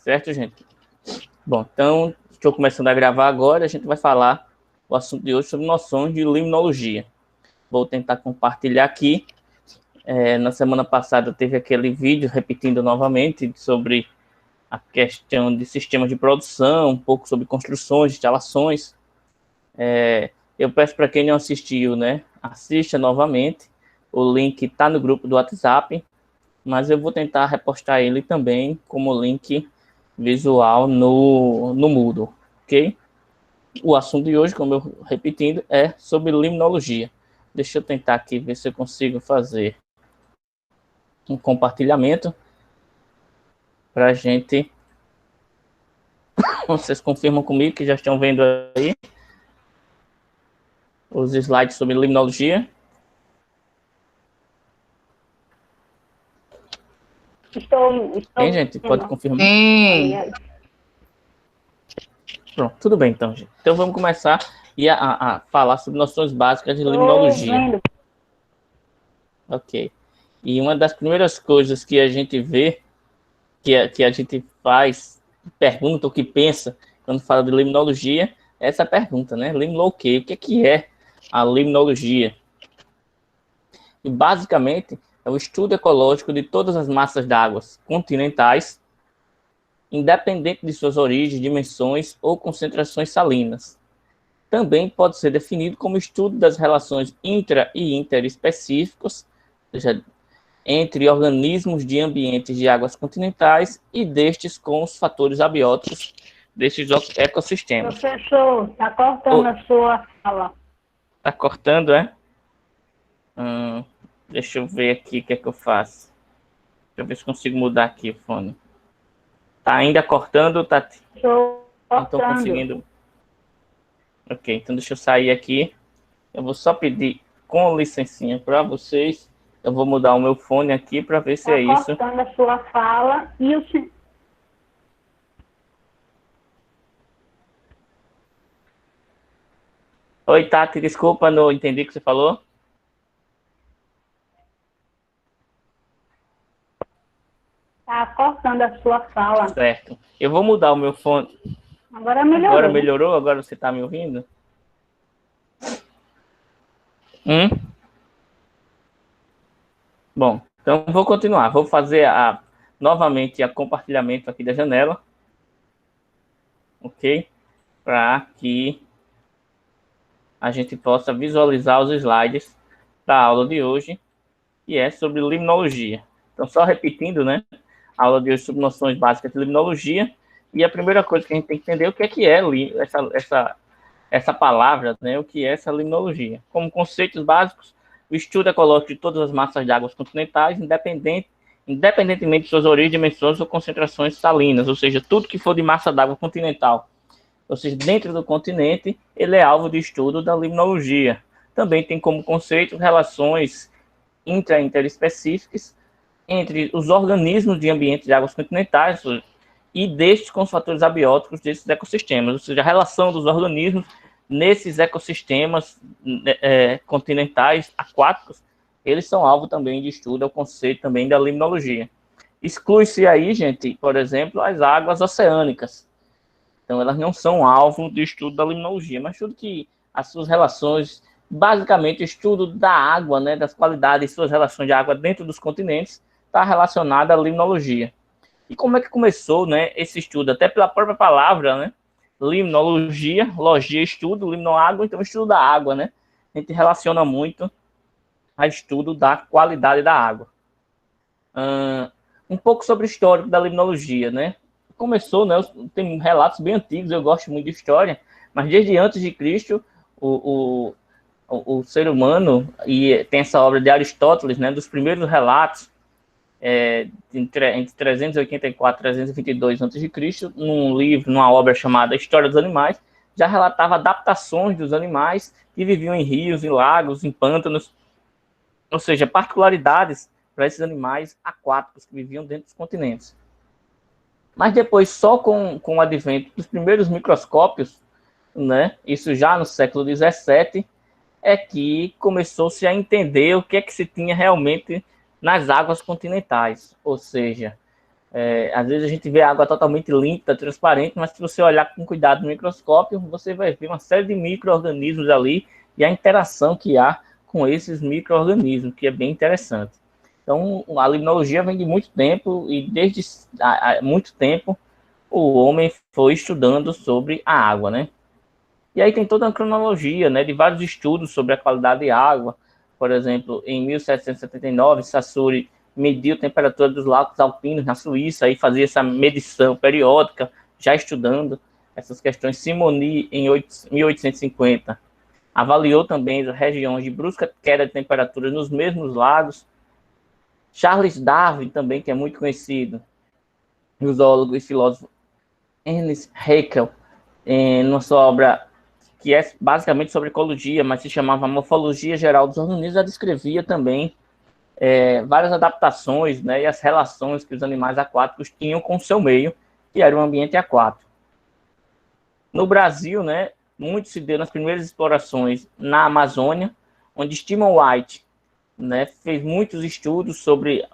Certo, gente? Bom, então, estou começando a gravar agora. A gente vai falar o assunto de hoje sobre noções de limnologia. Vou tentar compartilhar aqui. Na semana passada teve aquele vídeo repetindo novamente sobre a questão de sistemas de produção, um pouco sobre construções, instalações. Eu peço para quem não assistiu, né, assista novamente. O link está no grupo do WhatsApp, mas eu vou tentar repostar ele também como link visual no Moodle, ok? O assunto de hoje, como eu repetindo, é sobre limnologia. Deixa eu tentar aqui ver se eu consigo fazer um compartilhamento para a gente. Vocês confirmam comigo que já estão vendo aí os slides sobre limnologia? Estou Hein, gente? Pode confirmar? Sim. Pronto, tudo bem então, gente. Então vamos começar a falar sobre noções básicas de limnologia. Ok. E uma das primeiras coisas que a gente vê, que a gente faz, pergunta o que pensa quando fala de limnologia, é essa pergunta, né? Limno o quê? O que é a limnologia? E basicamente é o estudo ecológico de todas as massas d'água continentais, independente de suas origens, dimensões ou concentrações salinas. Também pode ser definido como estudo das relações intra- e interespecíficas, ou seja, entre organismos de ambientes de águas continentais e destes com os fatores abióticos destes ecossistemas. Professor, está cortando a sua fala. Está cortando, é? Deixa eu ver aqui o que é que eu faço. Deixa eu ver se consigo mudar aqui o fone. Tá ainda cortando, Tati? Estou Não estou cortando. conseguindo. Ok, então deixa eu sair aqui. Eu vou só pedir com licencinha para vocês. Eu vou mudar o meu fone aqui para ver se é isso. Está cortando a sua fala e o senhor... Oi, Tati, desculpa, não entendi o que você falou. Está cortando a sua fala. Certo. Eu vou mudar o meu fone. Agora melhorou. Agora melhorou? Agora você está me ouvindo? Bom, então vou continuar. Vou fazer novamente o compartilhamento aqui da janela. Ok? Para que a gente possa visualizar os slides da aula de hoje, que é sobre limnologia. Então, só repetindo, né? A aula de hoje sobre noções básicas de limnologia. E a primeira coisa que a gente tem que entender é o que é essa palavra, né? O que é essa limnologia. Como conceitos básicos, o estudo ecológico de todas as massas de águas continentais, independentemente de suas origens, dimensões ou concentrações salinas, ou seja, tudo que for de massa d'água continental, ou seja, dentro do continente, ele é alvo de estudo da limnologia. Também tem como conceito relações interespecíficas entre os organismos de ambientes de águas continentais e destes com os fatores abióticos desses ecossistemas, ou seja, a relação dos organismos nesses ecossistemas continentais aquáticos, eles são alvo também de estudo, é o conceito também da limnologia. Exclui-se aí, gente, por exemplo, as águas oceânicas. Então, elas não são alvo de estudo da limnologia, mas tudo que as suas relações, basicamente, o estudo da água, né, das qualidades e suas relações de água dentro dos continentes, está relacionado à limnologia. E como é que começou, né, esse estudo? Até pela própria palavra, né? Limnologia, logia, estudo, limnoágua, então estudo da água, né? A gente relaciona muito a estudo da qualidade da água. Um pouco sobre o histórico da limnologia, né? Começou, né? Tem relatos bem antigos, eu gosto muito de história, mas desde antes de Cristo, o ser humano, e tem essa obra de Aristóteles, né? Dos primeiros relatos, entre 384 e 322 a.C., num livro, numa obra chamada História dos Animais, já relatava adaptações dos animais que viviam em rios, em lagos, em pântanos, ou seja, particularidades para esses animais aquáticos que viviam dentro dos continentes. Mas depois, só com o advento dos primeiros microscópios, né, isso já no século XVII, é que começou-se a entender o que é que se tinha realmente nas águas continentais, ou seja, Às vezes a gente vê a água totalmente límpida, transparente, mas se você olhar com cuidado no microscópio, você vai ver uma série de micro-organismos ali e a interação que há com esses micro-organismos, que é bem interessante. Então, a limnologia vem de muito tempo e desde muito tempo o homem foi estudando sobre a água, né? E aí tem toda uma cronologia, né, de vários estudos sobre a qualidade de água. Por exemplo, em 1779, Saussure mediu a temperatura dos lagos alpinos na Suíça e fazia essa medição periódica, já estudando essas questões. Simony, em 1850, avaliou também as regiões de brusca queda de temperatura nos mesmos lagos. Charles Darwin, também, que é muito conhecido, o zoólogo e filósofo Ernest Haeckel, na sua obra que é basicamente sobre ecologia, mas se chamava Morfologia Geral dos Organismos, já descrevia também várias adaptações, né, e as relações que os animais aquáticos tinham com o seu meio, que era o ambiente aquático. No Brasil, né, muito se deu nas primeiras explorações na Amazônia, onde Stephen White, né, fez muitos estudos sobre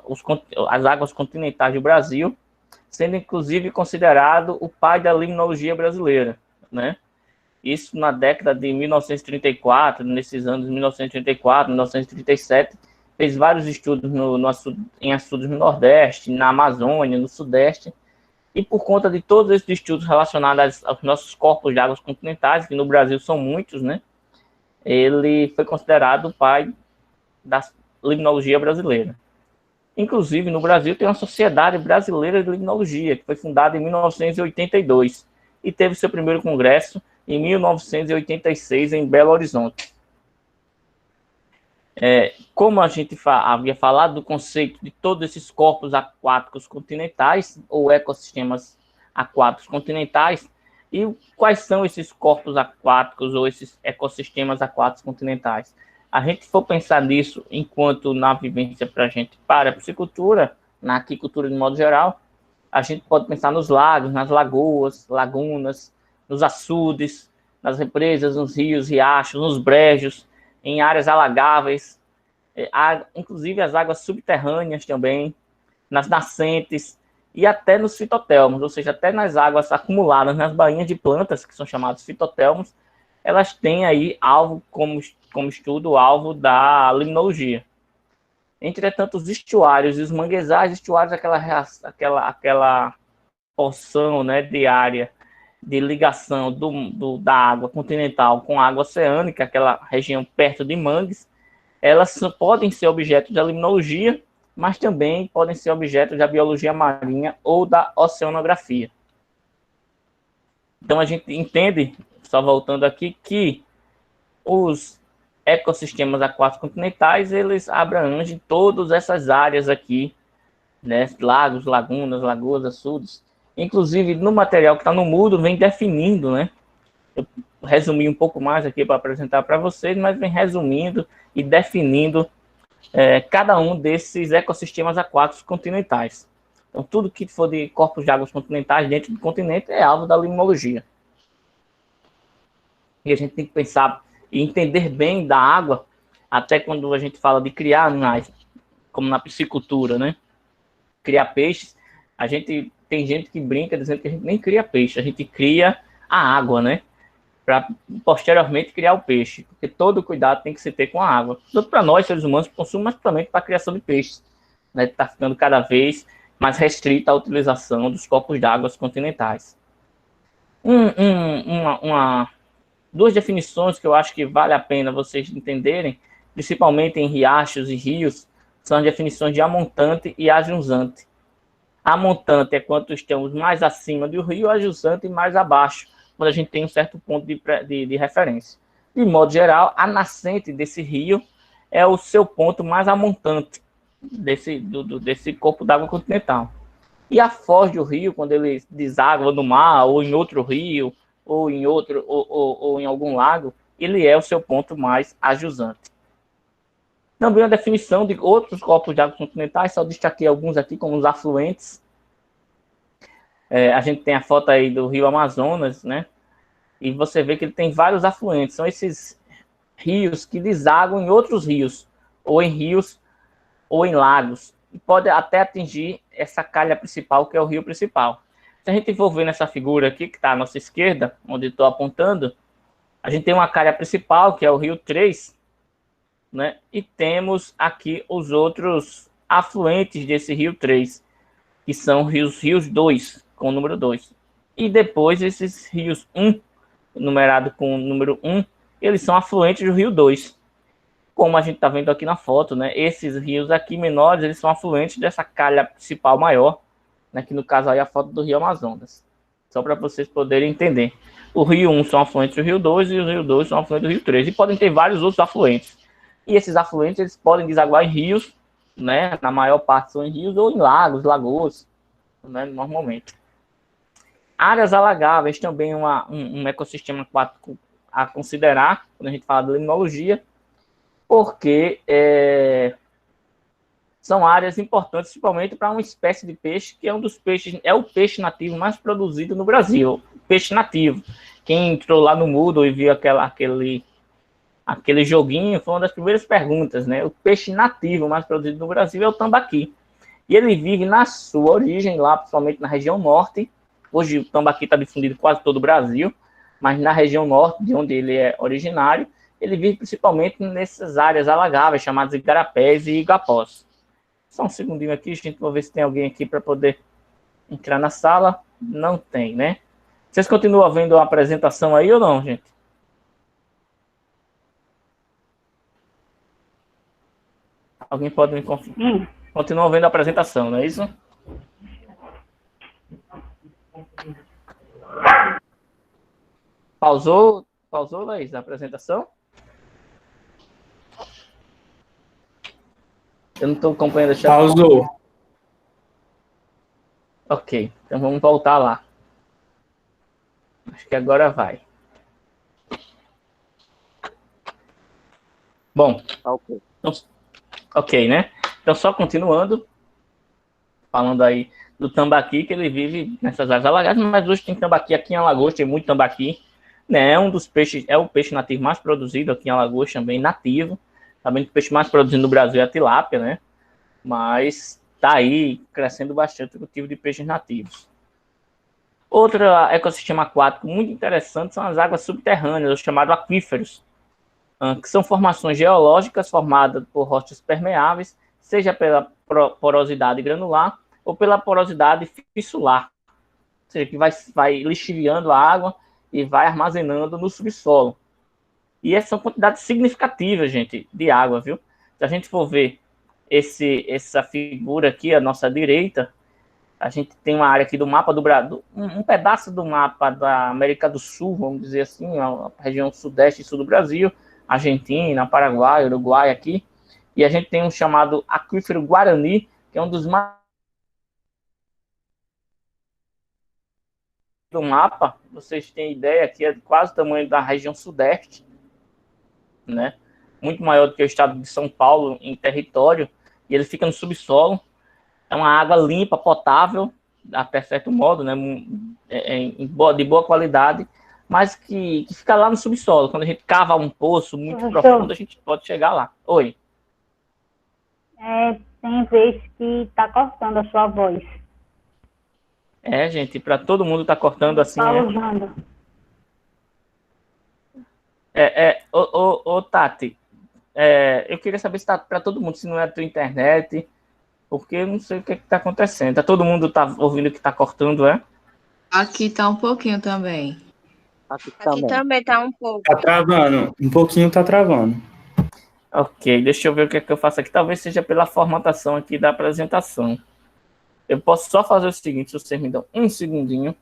as águas continentais do Brasil, sendo inclusive considerado o pai da limnologia brasileira, né? Isso na década de 1934, nesses anos de 1934, 1937, fez vários estudos em açudes no Nordeste, na Amazônia, no Sudeste, e por conta de todos esses estudos relacionados aos nossos corpos de águas continentais, que no Brasil são muitos, né? Ele foi considerado o pai da limnologia brasileira. Inclusive, no Brasil tem uma Sociedade Brasileira de Limnologia, que foi fundada em 1982 e teve seu primeiro congresso em 1986 em Belo Horizonte. Como a gente havia falado do conceito de todos esses corpos aquáticos continentais ou ecossistemas aquáticos continentais, e quais são esses corpos aquáticos ou esses ecossistemas aquáticos continentais? A gente for pensar nisso enquanto na vivência para a piscicultura, na aquicultura de modo geral, a gente pode pensar nos lagos, nas lagoas, lagunas, nos açudes, nas represas, nos rios, riachos, nos brejos, em áreas alagáveis, inclusive as águas subterrâneas também, nas nascentes e até nos fitotelmos, ou seja, até nas águas acumuladas nas bainhas de plantas, que são chamados fitotelmos, elas têm aí alvo como estudo, alvo da limnologia. Entretanto, os estuários e os manguezais, estuários, aquela porção, né, de área de ligação da água continental com a água oceânica, aquela região perto de mangues, elas podem ser objeto da limnologia, mas também podem ser objeto da biologia marinha ou da oceanografia. Então, a gente entende, só voltando aqui, que os ecossistemas aquáticos continentais, eles abrangem todas essas áreas aqui, né? Lagos, lagunas, lagoas, açudes. Inclusive, no material que está no Moodle, vem definindo, né? Eu resumi um pouco mais aqui para apresentar para vocês, mas vem resumindo e definindo cada um desses ecossistemas aquáticos continentais. Então, tudo que for de corpos de águas continentais dentro do continente é alvo da limnologia. E a gente tem que pensar e entender bem da água, até quando a gente fala de criar animais, como na piscicultura, né? Criar peixes, tem gente que brinca dizendo que a gente nem cria peixe, a gente cria a água, né? Para posteriormente criar o peixe, porque todo cuidado tem que se ter com a água, tanto para nós, seres humanos, que consumimos, mas também para a criação de peixes, né? Está ficando cada vez mais restrita a utilização dos corpos d'água continentais. Duas definições que eu acho que vale a pena vocês entenderem, principalmente em riachos e rios, são as definições de amontante e ajusante. Amontante é quando estamos mais acima do rio, ajusante mais abaixo, quando a gente tem um certo ponto de referência. De modo geral, a nascente desse rio é o seu ponto mais amontante desse corpo d'água continental. E a foz do rio, quando ele deságua no mar, ou em outro rio, ou em algum lago, ele é o seu ponto mais ajusante. Também a definição de outros corpos de água continentais, só destaquei alguns aqui como os afluentes. A gente tem a foto aí do rio Amazonas, né? E você vê que ele tem vários afluentes. São esses rios que desaguam em outros rios, ou em lagos, e pode até atingir essa calha principal, que é o rio principal. Se a gente for ver nessa figura aqui, que está à nossa esquerda, onde estou apontando, a gente tem uma calha principal, que é o rio 3, né? E temos aqui os outros afluentes desse rio 3, que são rios 2, com o número 2. E depois esses rios 1, numerado com o número 1, eles são afluentes do rio 2. Como a gente está vendo aqui na foto, né? Esses rios aqui menores, eles são afluentes dessa calha principal maior, né? Que no caso aí é a foto do rio Amazonas. Só para vocês poderem entender. O rio 1 são afluentes do rio 2 e o rio 2 são afluentes do rio 3. E podem ter vários outros afluentes. E esses afluentes, eles podem desaguar em rios, né? Na maior parte são em rios ou em lagos, lagoas, né? Normalmente. Áreas alagáveis também é um ecossistema aquático a considerar, quando a gente fala de limnologia, porque são áreas importantes, principalmente para uma espécie de peixe, que é um dos peixes, é o peixe nativo mais produzido no Brasil, peixe nativo. Quem entrou lá no Moodle e viu aquele joguinho, foi uma das primeiras perguntas, né? O peixe nativo mais produzido no Brasil é o tambaqui. E ele vive na sua origem, lá, principalmente na região norte. Hoje o tambaqui está difundido em quase todo o Brasil, mas na região norte, de onde ele é originário, ele vive principalmente nessas áreas alagáveis, chamadas igarapés e igapós. Só um segundinho aqui, gente, vou ver se tem alguém aqui para poder entrar na sala. Não tem, né? Vocês continuam vendo a apresentação aí ou não, gente? Alguém pode me confirmar? Continuam vendo a apresentação, não é isso? Pausou, Laís, a apresentação? Eu não estou acompanhando a chat. Pausou. Ok, então vamos voltar lá. Acho que agora vai. Bom, Ok. então, ok, né? Então, só continuando, falando aí do tambaqui, que ele vive nessas áreas alagadas, mas hoje tem tambaqui aqui em Alagoas, tem muito tambaqui, né? É um dos peixes, é o peixe nativo mais produzido aqui em Alagoas, também nativo. Também o peixe mais produzido no Brasil é a tilápia, né? Mas tá aí crescendo bastante o cultivo de peixes nativos. Outro ecossistema aquático muito interessante são as águas subterrâneas, os chamados aquíferos, que são formações geológicas formadas por rochas permeáveis, seja pela porosidade granular ou pela porosidade fissular, ou seja, que vai lixiviando a água e vai armazenando no subsolo. E essas são quantidades significativas, gente, de água, viu? Se a gente for ver essa figura aqui à nossa direita, a gente tem uma área aqui do mapa do Brasil, um pedaço do mapa da América do Sul, vamos dizer assim, a região sudeste e sul do Brasil, Argentina, Paraguai, Uruguai aqui, e a gente tem um chamado aquífero Guarani, que é um dos mais do mapa. Vocês têm ideia que é quase o tamanho da região sudeste, né? Muito maior do que o estado de São Paulo em território, e ele fica no subsolo. É uma água limpa, potável, até certo modo, né? De boa qualidade, mas que fica lá no subsolo. Quando a gente cava um poço muito profundo, a gente pode chegar lá. Oi. Tem vez que está cortando a sua voz. Gente, para todo mundo está cortando assim. Pausando. Tati, eu queria saber se está para todo mundo, se não é a tua internet, porque eu não sei o que está acontecendo. Todo mundo está ouvindo que está cortando, é? Aqui tá um pouquinho também. Aqui também tá um pouco. Tá travando. Um pouquinho tá travando. Ok, deixa eu ver o que eu faço aqui. Talvez seja pela formatação aqui da apresentação. Eu posso só fazer o seguinte, se vocês me dão um segundinho.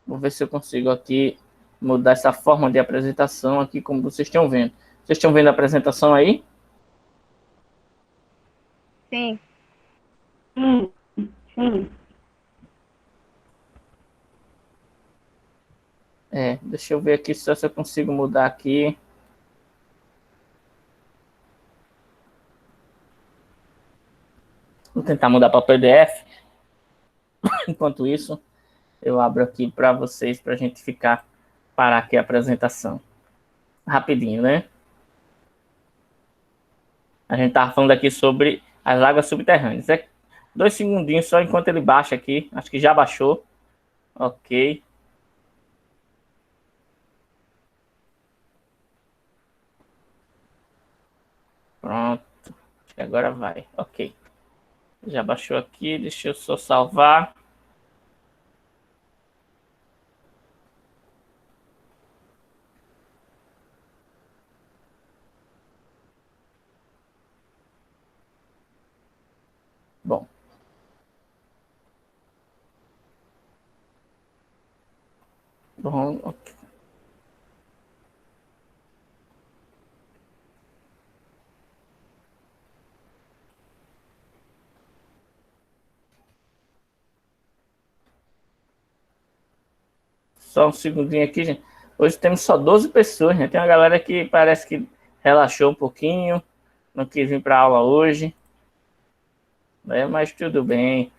Vou ver se eu consigo aqui mudar essa forma de apresentação aqui, como vocês estão vendo. Vocês estão vendo a apresentação aí? Sim. Sim. Deixa eu ver aqui se eu consigo mudar aqui. Vou tentar mudar para PDF. Enquanto isso, eu abro aqui para vocês, para a gente parar aqui a apresentação. Rapidinho, né? A gente estava falando aqui sobre as águas subterrâneas. 2 segundinhos só enquanto ele baixa aqui. Acho que já baixou. Ok. Pronto. Agora vai. Ok. Já baixou aqui. Deixa eu só salvar. Bom. Bom, ok. Só um segundinho aqui, gente. Hoje temos só 12 pessoas, né? Tem uma galera que parece que relaxou um pouquinho, não quis vir para aula hoje, né? Mas tudo bem.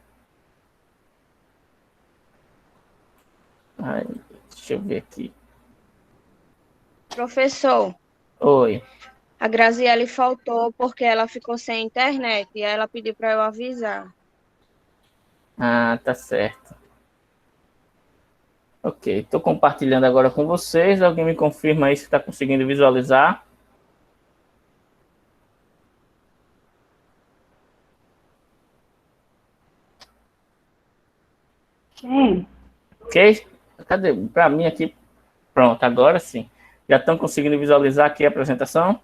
Ai, deixa eu ver aqui. Professor, Oi. a Graziele faltou porque ela ficou sem internet e aí ela pediu para eu avisar. Ah, tá certo. Ok, estou compartilhando agora com vocês. Alguém me confirma aí se está conseguindo visualizar? Sim. Ok? Cadê? Para mim aqui. Pronto, agora sim. Já estão conseguindo visualizar aqui a apresentação?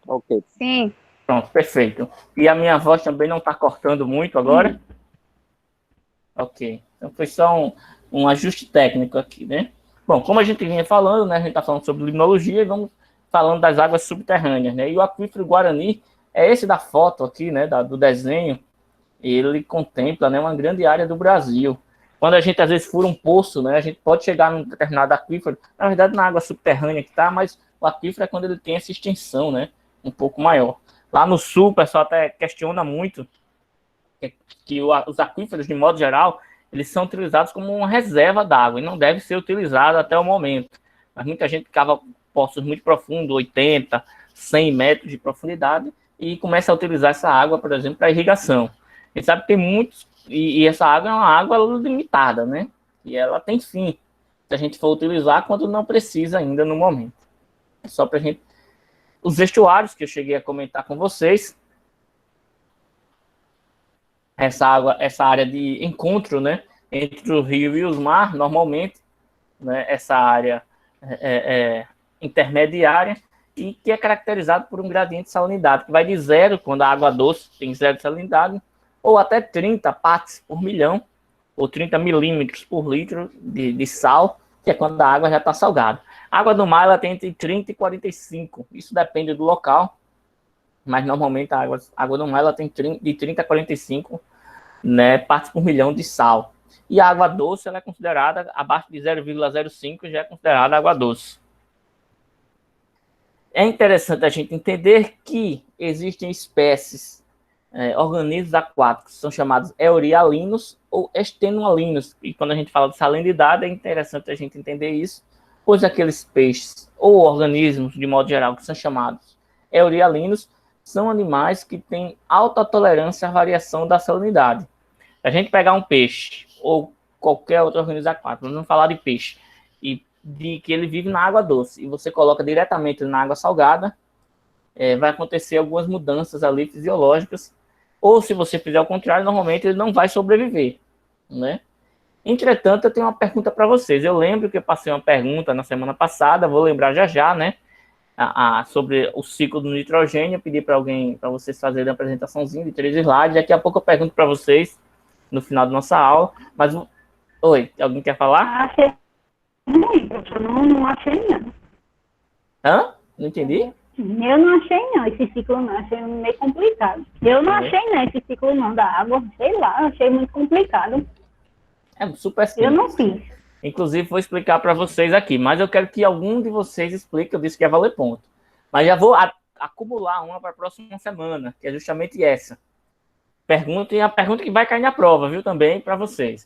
Ok. Sim. Pronto, perfeito. E a minha voz também não está cortando muito agora? Ok. Então foi só um ajuste técnico aqui, né? Bom, como a gente vinha falando, né? A gente está falando sobre limnologia e vamos falando das águas subterrâneas, né? E o aquífero Guarani é esse da foto aqui, né? Do desenho. Ele contempla, né, uma grande área do Brasil. Quando a gente às vezes fura um poço, né? A gente pode chegar num determinado aquífero, na verdade na água subterrânea que tá, mas o aquífero é quando ele tem essa extensão, né? Um pouco maior. Lá no sul, o pessoal até questiona muito que os aquíferos, de modo geral, eles são utilizados como uma reserva d'água e não deve ser utilizado até o momento. Mas muita gente cava poços muito profundos, 80, 100 metros de profundidade, e começa a utilizar essa água, por exemplo, para irrigação. A gente sabe que tem muitos, e essa água é uma água limitada, né? E ela tem fim, se a gente for utilizar quando não precisa ainda no momento. É só para a gente... Os estuários, que eu cheguei a comentar com vocês, essa área de encontro, né, entre o rio e os mar, normalmente, né, essa área intermediária, e que é caracterizado por um gradiente de salinidade, que vai de 0, quando a água doce tem 0 de salinidade, ou até 30 partes por milhão, ou 30 milímetros por litro de sal, que é quando a água já está salgada. A água do mar ela tem entre 30 e 45, isso depende do local, mas normalmente a água do mar ela tem de 30 a 45, né, partes por milhão de sal. E a água doce ela é considerada, abaixo de 0,05 já é considerada água doce. É interessante a gente entender que existem espécies, organismos aquáticos, que são chamados eurialinos ou extenualinos. E quando a gente fala de salinidade, é interessante a gente entender isso, pois aqueles peixes ou organismos, de modo geral, que são chamados eurialinos, são animais que têm alta tolerância à variação da salinidade. Se a gente pegar um peixe ou qualquer outro organismo aquático, vamos falar de peixe, e de que ele vive na água doce, e você coloca diretamente na água salgada, vai acontecer algumas mudanças ali fisiológicas, ou se você fizer o contrário, normalmente ele não vai sobreviver, né? Entretanto, eu tenho uma pergunta para vocês. Eu lembro que eu passei uma pergunta na semana passada, vou lembrar já, né? Sobre o ciclo do nitrogênio. Eu pedi para vocês fazerem uma apresentaçãozinha de 3 slides. Daqui a pouco eu pergunto para vocês no final da nossa aula. Mas, oi, alguém quer falar? Achei ruim, professor. Não achei, não. Hã? Não entendi? Eu não achei, não, esse ciclo não. Achei meio complicado. Eu não achei, não, esse ciclo não da água. Sei lá, achei muito complicado. É super simples. Eu não fiz. Inclusive, vou explicar para vocês aqui, mas eu quero que algum de vocês explique. Eu disse que ia valer ponto. Mas já vou acumular uma para a próxima semana, que é justamente essa. Pergunta, e a pergunta que vai cair na prova, viu, também para vocês.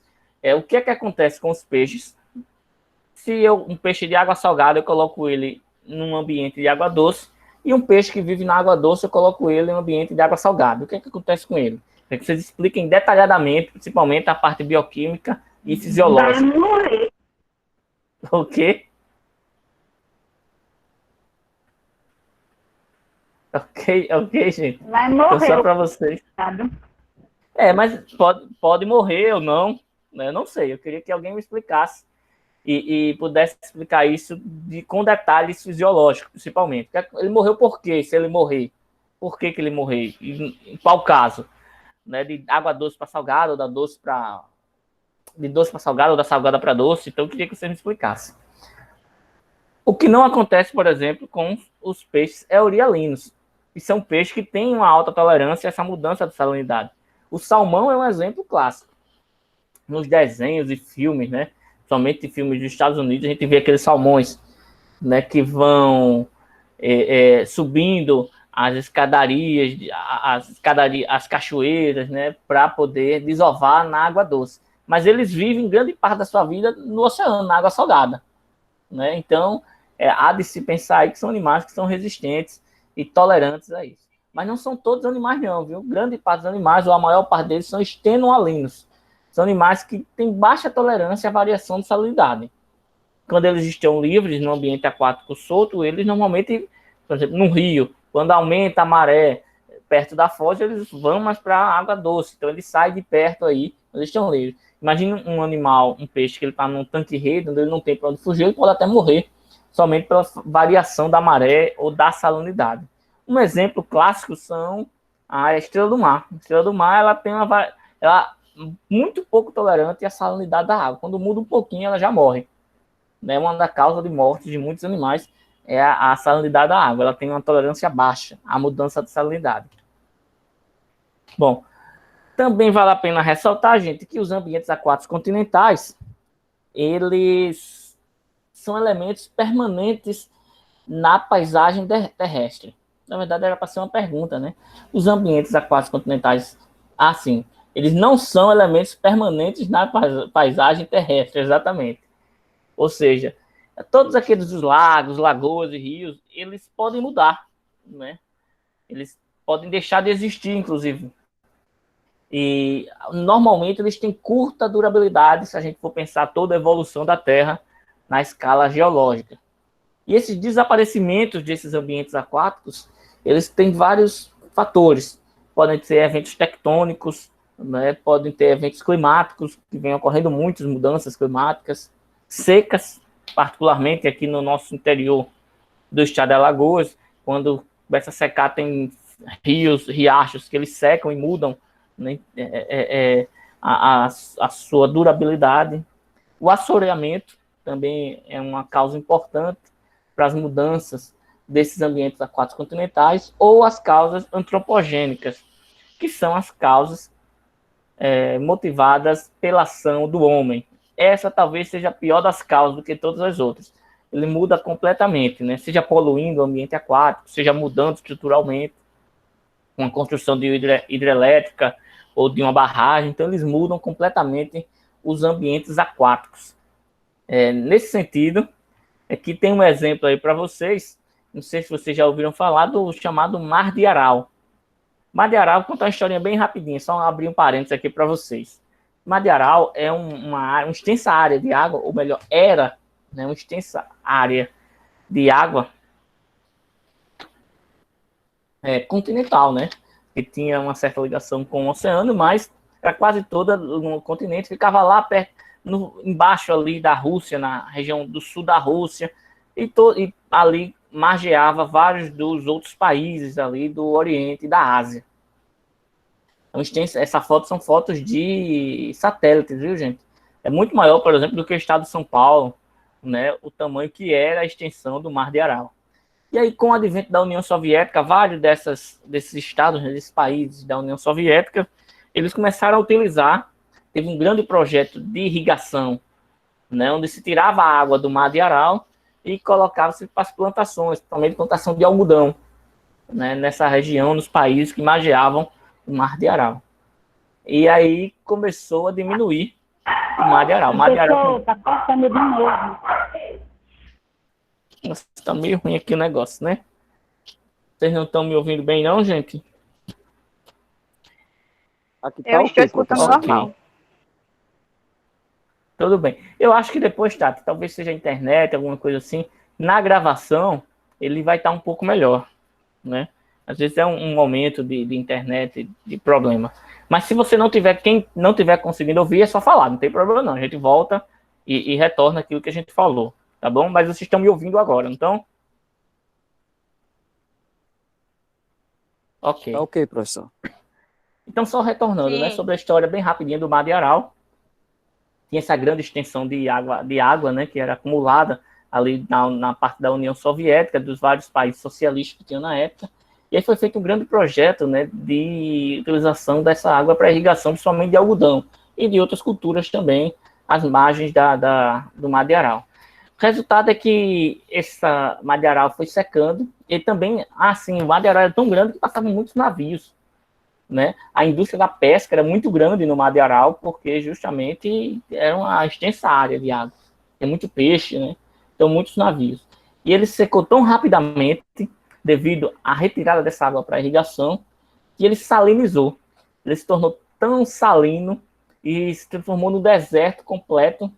O que é que acontece com os peixes se um peixe de água salgada, eu coloco ele num ambiente de água doce E um peixe que vive na água doce, eu coloco ele em um ambiente de água salgada. O que é que acontece com ele? É que vocês expliquem detalhadamente, principalmente a parte bioquímica e Vai fisiológica. morrer. O quê? Ok, gente. Vai Então, morrer. só para vocês. Sabe? Mas pode morrer ou não, né? Eu não sei. Eu queria que alguém me explicasse e pudesse explicar isso com detalhes fisiológicos, principalmente. Ele morreu por quê? Se ele morrer, por que ele morreu? Em qual caso? Né? De água doce para salgada, ou da doce para de doce para salgada, ou da salgada para doce. Então, eu queria que você me explicasse. O que não acontece, por exemplo, com os peixes eurialinos, que são peixes que têm uma alta tolerância a essa mudança de salinidade. O salmão é um exemplo clássico. Nos desenhos e filmes, né? Somente filmes dos Estados Unidos, a gente vê aqueles salmões, né, que vão subindo as cachoeiras, né, para poder desovar na água doce. Mas eles vivem grande parte da sua vida no oceano, na água salgada, né? Então, há de se pensar aí que são animais que são resistentes e tolerantes a isso. Mas não são todos animais não, viu? Grande parte dos animais, ou a maior parte deles, são extenualinos. São animais que têm baixa tolerância à variação de salinidade. Quando eles estão livres no ambiente aquático solto, eles normalmente, por exemplo, no rio, quando aumenta a maré perto da foz, eles vão mais para a água doce. Então, eles saem de perto aí, quando eles estão livres. Imagina um animal, um peixe que ele está num tanque-rede, onde ele não tem para onde fugir, ele pode até morrer, somente pela variação da maré ou da salinidade. Um exemplo clássico são a estrela do mar. A estrela do mar, ela tem ela muito pouco tolerante à salinidade da água. Quando muda um pouquinho, ela já morre. Né? Uma das causas de morte de muitos animais é a salinidade da água. Ela tem uma tolerância baixa à mudança de salinidade. Bom, também vale a pena ressaltar, gente, que os ambientes aquáticos continentais, eles são elementos permanentes na paisagem terrestre. Na verdade, era para ser uma pergunta, né? Os ambientes aquáticos continentais, assim, eles não são elementos permanentes na paisagem terrestre, exatamente. Ou seja, todos aqueles lagos, lagoas e rios, eles podem mudar, né? Eles podem deixar de existir, inclusive. E, normalmente, eles têm curta durabilidade, se a gente for pensar toda a evolução da Terra na escala geológica. E esses desaparecimentos desses ambientes aquáticos, eles têm vários fatores. Podem ser eventos tectônicos, né? Podem ter eventos climáticos, que vêm ocorrendo muitas mudanças climáticas, secas, particularmente aqui no nosso interior do estado de Alagoas, quando começa a secar, tem rios, riachos que eles secam e mudam, né, a sua durabilidade. O assoreamento também é uma causa importante para as mudanças desses ambientes aquáticos continentais, ou as causas antropogênicas, que são as causas motivadas pela ação do homem. Essa talvez seja a pior das causas do que todas as outras. Ele muda completamente, né? Seja poluindo o ambiente aquático, seja mudando estruturalmente, com a construção de hidrelétrica ou de uma barragem. Então, eles mudam completamente os ambientes aquáticos. Nesse sentido, aqui tem um exemplo aí para vocês. Não sei se vocês já ouviram falar do chamado Mar de Aral. Mar de Aral, vou contar uma historinha bem rapidinha, só abrir um parênteses aqui para vocês. Mar de Aral é uma extensa área de água, ou melhor, era, né, uma extensa área de água continental, né? Que tinha uma certa ligação com o oceano, mas era quase toda no continente, ficava lá perto, embaixo ali da Rússia, na região do sul da Rússia, e ali margeava vários dos outros países ali do Oriente e da Ásia. Então, essa foto são fotos de satélites, viu, gente? É muito maior, por exemplo, do que o estado de São Paulo, né? O tamanho que era a extensão do Mar de Aral. E aí, com o advento da União Soviética, vários desses estados, desses países da União Soviética, eles começaram a utilizar, teve um grande projeto de irrigação, né, onde se tirava a água do Mar de Aral e colocava-se para as plantações, principalmente plantação de algodão, né, nessa região, nos países que margeavam o Mar de Aral. E aí começou a diminuir o Mar de Aral. O Mar de Aral tá cortando de novo. Nossa, tá meio ruim aqui o negócio, né? Vocês não estão me ouvindo bem, não, gente? Aqui tá Eu estou ok, escutando professor. normal. Tudo bem. Eu acho que depois, Tati, talvez seja a internet, alguma coisa assim. Na gravação, ele vai estar um pouco melhor, né? Às vezes é um momento de internet, de problema. Mas se você não tiver, quem não tiver conseguindo ouvir, é só falar, não tem problema não. A gente volta e retorna aquilo que a gente falou, tá bom? Mas vocês estão me ouvindo agora, então? Ok. Tá ok, professor. Então, só retornando, né, Sim. sobre a história bem rapidinha do Mar de Aral. Tinha essa grande extensão de água, né, que era acumulada ali na parte da União Soviética, dos vários países socialistas que tinham na época. E aí foi feito um grande projeto, né, de utilização dessa água para irrigação, principalmente de algodão e de outras culturas também, às margens do Mar de Aral. O resultado é que essa Mar de Aral foi secando e também, assim, o Mar de Aral era tão grande que passavam muitos navios, né? A indústria da pesca era muito grande no Mar de Aral, porque justamente era uma extensa área de água. Tem muito peixe, né? Então, muitos navios. E ele secou tão rapidamente, devido à retirada dessa água para irrigação, que ele salinizou. Ele se tornou tão salino e se transformou no deserto completo,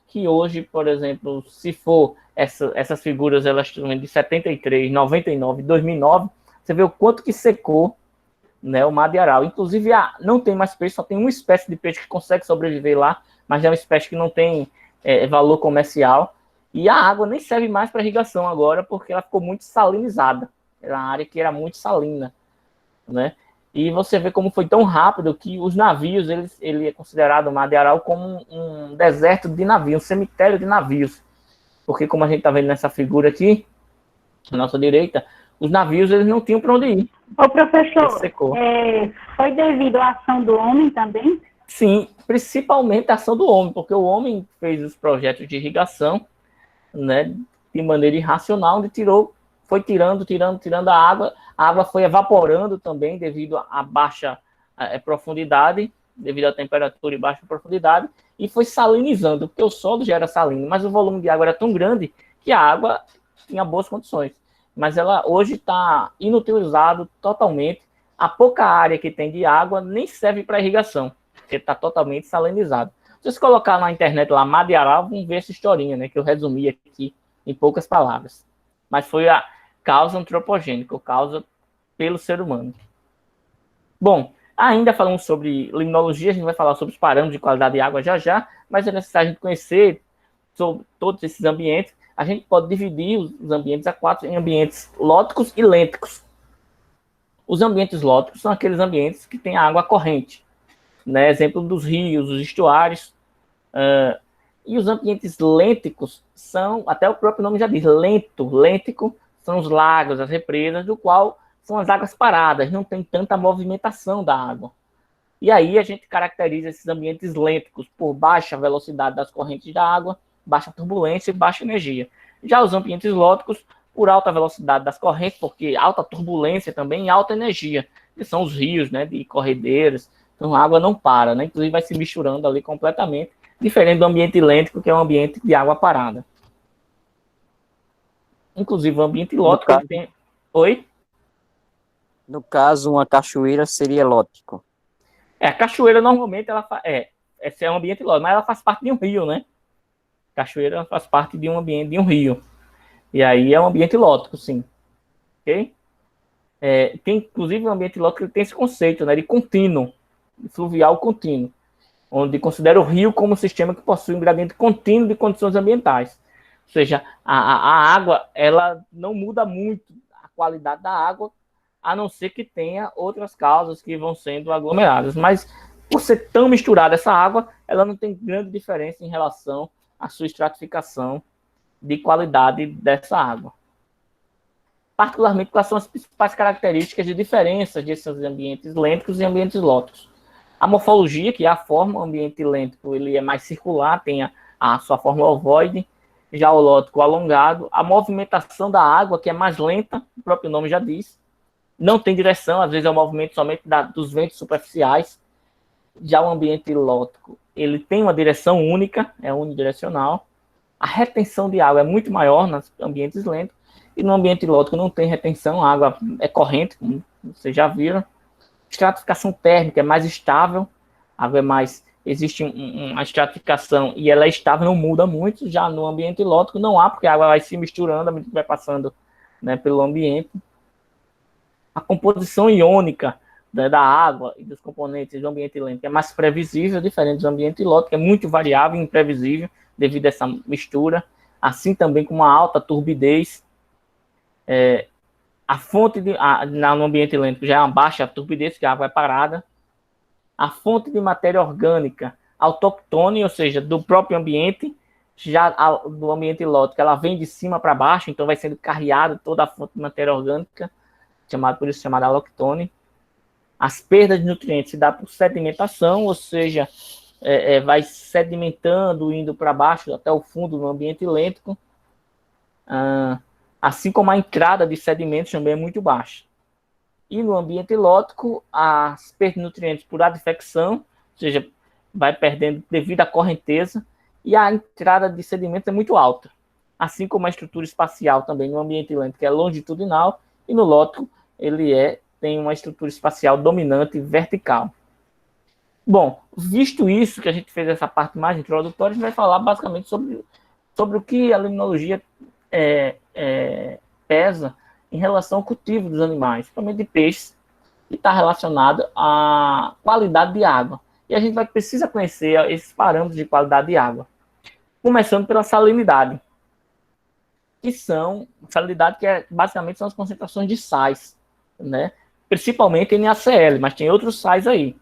que hoje, por exemplo, se for essas figuras, elas estão de 73, 99, 2009, você vê o quanto que secou, né, o Mar de Aral. Inclusive, não tem mais peixe, só tem uma espécie de peixe que consegue sobreviver lá, mas é uma espécie que não tem valor comercial. E a água nem serve mais para irrigação agora, porque ela ficou muito salinizada. Era uma área que era muito salina, né? E você vê como foi tão rápido que os navios, ele é considerado o Mar de Aral como um deserto de navios, um cemitério de navios. Porque, como a gente está vendo nessa figura aqui, à nossa direita, os navios eles não tinham para onde ir. Ô, professor, Secou. foi devido à ação do homem também? Sim, principalmente a ação do homem, porque o homem fez os projetos de irrigação, né, de maneira irracional, onde foi tirando a água foi evaporando também devido à baixa profundidade, devido à temperatura e baixa profundidade, e foi salinizando, porque o solo já era salino, mas o volume de água era tão grande que a água tinha boas condições. Mas ela hoje está inutilizada totalmente. A pouca área que tem de água nem serve para irrigação, porque está totalmente salinizado. Se vocês colocar na internet lá, Mar de Aral, vão ver essa historinha, né, que eu resumi aqui em poucas palavras. Mas foi a causa antropogênica, causa pelo ser humano. Bom, ainda falando sobre limnologia, a gente vai falar sobre os parâmetros de qualidade de água já, mas é necessário a gente conhecer sobre todos esses ambientes. A gente pode dividir os ambientes a 4 em ambientes lóticos e lênticos. Os ambientes lóticos são aqueles ambientes que têm água corrente, né? Exemplo dos rios, os estuários. E os ambientes lênticos são, até o próprio nome já diz, lêntico, são os lagos, as represas, do qual são as águas paradas, não tem tanta movimentação da água. E aí a gente caracteriza esses ambientes lênticos por baixa velocidade das correntes da água, baixa turbulência e baixa energia. Já os ambientes lóticos, por alta velocidade das correntes, porque alta turbulência também e alta energia, que são os rios, né, de corredeiras. Então a água não para, né? Inclusive vai se misturando ali completamente, diferente do ambiente lêntico, que é um ambiente de água parada. Inclusive o ambiente lótico tem... Oi? No caso, uma cachoeira seria lótico. A cachoeira normalmente esse é um ambiente lótico, mas ela faz parte de um rio, né? Cachoeira faz parte de um ambiente de um rio. E aí é um ambiente lótico, sim. Ok? Tem, inclusive, um ambiente lótico que tem esse conceito, né, de contínuo, de fluvial contínuo, onde considera o rio como um sistema que possui um gradiente contínuo de condições ambientais. Ou seja, a água, ela não muda muito a qualidade da água, a não ser que tenha outras causas que vão sendo aglomeradas. Mas, por ser tão misturada essa água, ela não tem grande diferença em relação à sua estratificação de qualidade dessa água. Particularmente, quais são as principais características de diferença desses ambientes lênticos e ambientes lóticos? A morfologia, que é a forma, o ambiente lêntico ele é mais circular, tem a sua forma ovoide, já o lótico alongado. A movimentação da água, que é mais lenta, o próprio nome já diz, não tem direção, às vezes é o movimento somente dos ventos superficiais. Já o ambiente lótico, ele tem uma direção única, é unidirecional. A retenção de água é muito maior nos ambientes lentos. E no ambiente lótico não tem retenção, a água é corrente, como vocês já viram. Estratificação térmica é mais estável, a água é mais... Existe uma estratificação e ela é estável, não muda muito. Já no ambiente lótico não há, porque a água vai se misturando à medida que vai passando, né, pelo ambiente. A composição iônica, né, da água e dos componentes do ambiente lento é mais previsível, diferente do ambiente lótico, é muito variável e imprevisível devido a essa mistura, assim também com uma alta turbidez. A fonte no ambiente lento já é uma baixa turbidez, que a água é parada. A fonte de matéria orgânica autóctone, ou seja, do próprio ambiente, já do ambiente lótico, ela vem de cima para baixo, então vai sendo carreada toda a fonte de matéria orgânica, por isso chamada aloctone. As perdas de nutrientes se dá por sedimentação, ou seja, vai sedimentando, indo para baixo até o fundo do ambiente lento, assim como a entrada de sedimentos também é muito baixa. E no ambiente lótico, as perdas de nutrientes por advecção, ou seja, vai perdendo devido à correnteza, e a entrada de sedimentos é muito alta, assim como a estrutura espacial também no ambiente lento, que é longitudinal, e no lótico ele tem uma estrutura espacial dominante vertical. Bom, visto isso, que a gente fez essa parte mais introdutória, a gente vai falar basicamente sobre o que a limnologia pesa em relação ao cultivo dos animais, principalmente de peixes, que está relacionado à qualidade de água. E a gente precisa conhecer esses parâmetros de qualidade de água. Começando pela salinidade, salinidade que basicamente são as concentrações de sais, né? Principalmente NaCl, mas tem outros sais aí.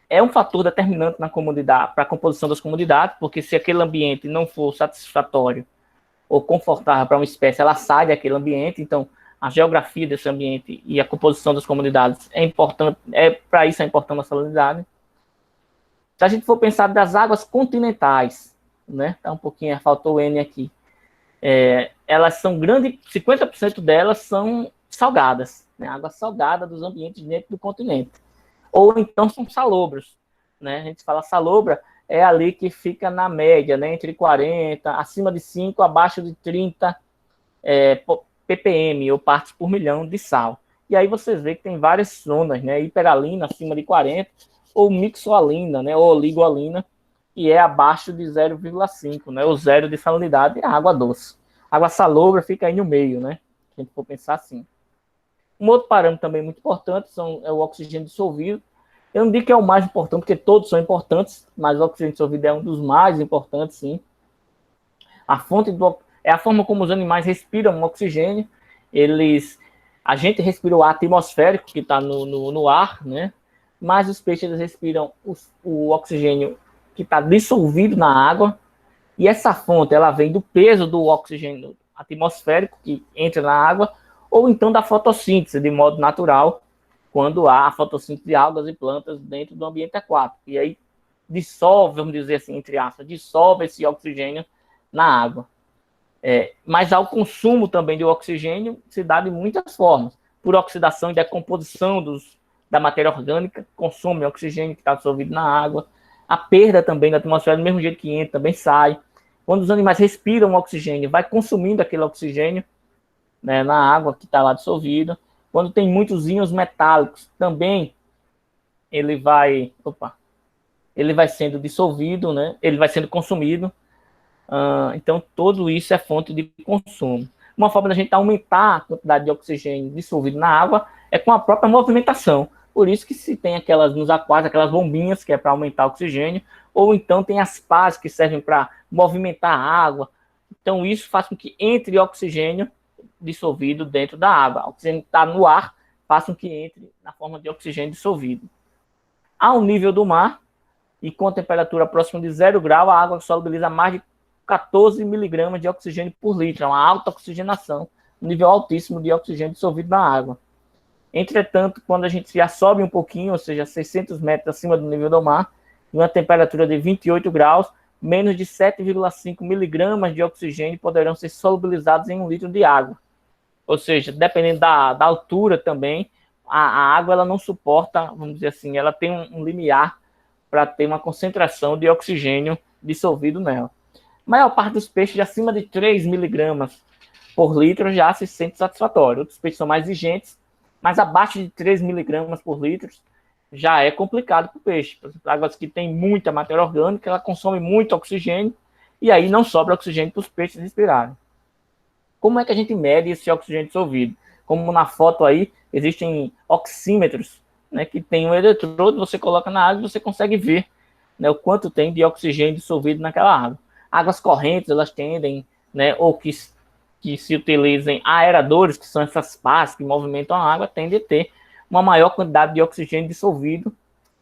É um fator determinante na comunidade, para a composição das comunidades, porque se aquele ambiente não for satisfatório ou confortável para uma espécie, ela sai daquele ambiente. Então, a geografia desse ambiente e a composição das comunidades é importante, para isso é importante a salinidade. Se a gente for pensar das águas continentais, né? Tá um pouquinho, faltou o N aqui. Elas são 50% delas são salgadas, né? Água salgada dos ambientes dentro do continente. Ou então são salobras, né? A gente fala salobra, é ali que fica na média, né? Entre 40, acima de 5, abaixo de 30 ppm, ou partes por milhão de sal. E aí vocês veem que tem várias zonas, né? Hiperalina acima de 40, ou mixoalina, né? Ou oligoalina, que é abaixo de 0,5, né? O zero de salinidade é a água doce. A água salobra fica aí no meio, né? Se a gente for pensar assim. Um outro parâmetro também muito importante é o oxigênio dissolvido. Eu não digo que é o mais importante, porque todos são importantes, mas o oxigênio dissolvido é um dos mais importantes, sim. É a forma como os animais respiram o oxigênio. A gente respira o ar atmosférico, que está no ar, né? Mas os peixes eles respiram o oxigênio que está dissolvido na água. E essa fonte ela vem do peso do oxigênio atmosférico que entra na água, ou então da fotossíntese, de modo natural, quando há a fotossíntese de algas e plantas dentro do ambiente aquático. E aí dissolve, vamos dizer assim, entre aspas, dissolve esse oxigênio na água. Mas há o consumo também de oxigênio, se dá de muitas formas. Por oxidação e decomposição da matéria orgânica, consome oxigênio que está dissolvido na água. A perda também da atmosfera, do mesmo jeito que entra, também sai. Quando os animais respiram oxigênio, vai consumindo aquele oxigênio, né, na água que está lá dissolvida. Quando tem muitos íons metálicos, também ele vai sendo dissolvido, né? Ele vai sendo consumido. Então, tudo isso é fonte de consumo. Uma forma da gente aumentar a quantidade de oxigênio dissolvido na água é com a própria movimentação. Por isso que se tem nos aquários, aquelas bombinhas que é para aumentar o oxigênio, ou então tem as pás que servem para movimentar a água. Então, isso faz com que entre oxigênio dissolvido dentro da água. O oxigênio está no ar, faz com que entre na forma de oxigênio dissolvido. Ao nível do mar, e com temperatura próxima de 0 grau, a água solubiliza mais de 14 miligramas de oxigênio por litro. É uma alta oxigenação, um nível altíssimo de oxigênio dissolvido na água. Entretanto, quando a gente já sobe um pouquinho, ou seja, 600 metros acima do nível do mar, em uma temperatura de 28 graus, menos de 7,5 miligramas de oxigênio poderão ser solubilizados em 1 litro de água. Ou seja, dependendo da altura também, a água ela não suporta, vamos dizer assim, ela tem um limiar para ter uma concentração de oxigênio dissolvido nela. A maior parte dos peixes acima de 3 miligramas por litro já se sente satisfatório. Outros peixes são mais exigentes, mas abaixo de 3 miligramas por litro já é complicado para o peixe. Por exemplo, águas que tem muita matéria orgânica, ela consome muito oxigênio, e aí não sobra oxigênio para os peixes respirarem. Como é que a gente mede esse oxigênio dissolvido? Como na foto aí, existem oxímetros, né, que tem um eletrodo, você coloca na água e você consegue ver, né, o quanto tem de oxigênio dissolvido naquela água. Águas correntes, elas tendem, né, ou que se utilizem aeradores, que são essas pás que movimentam a água, tendem a ter uma maior quantidade de oxigênio dissolvido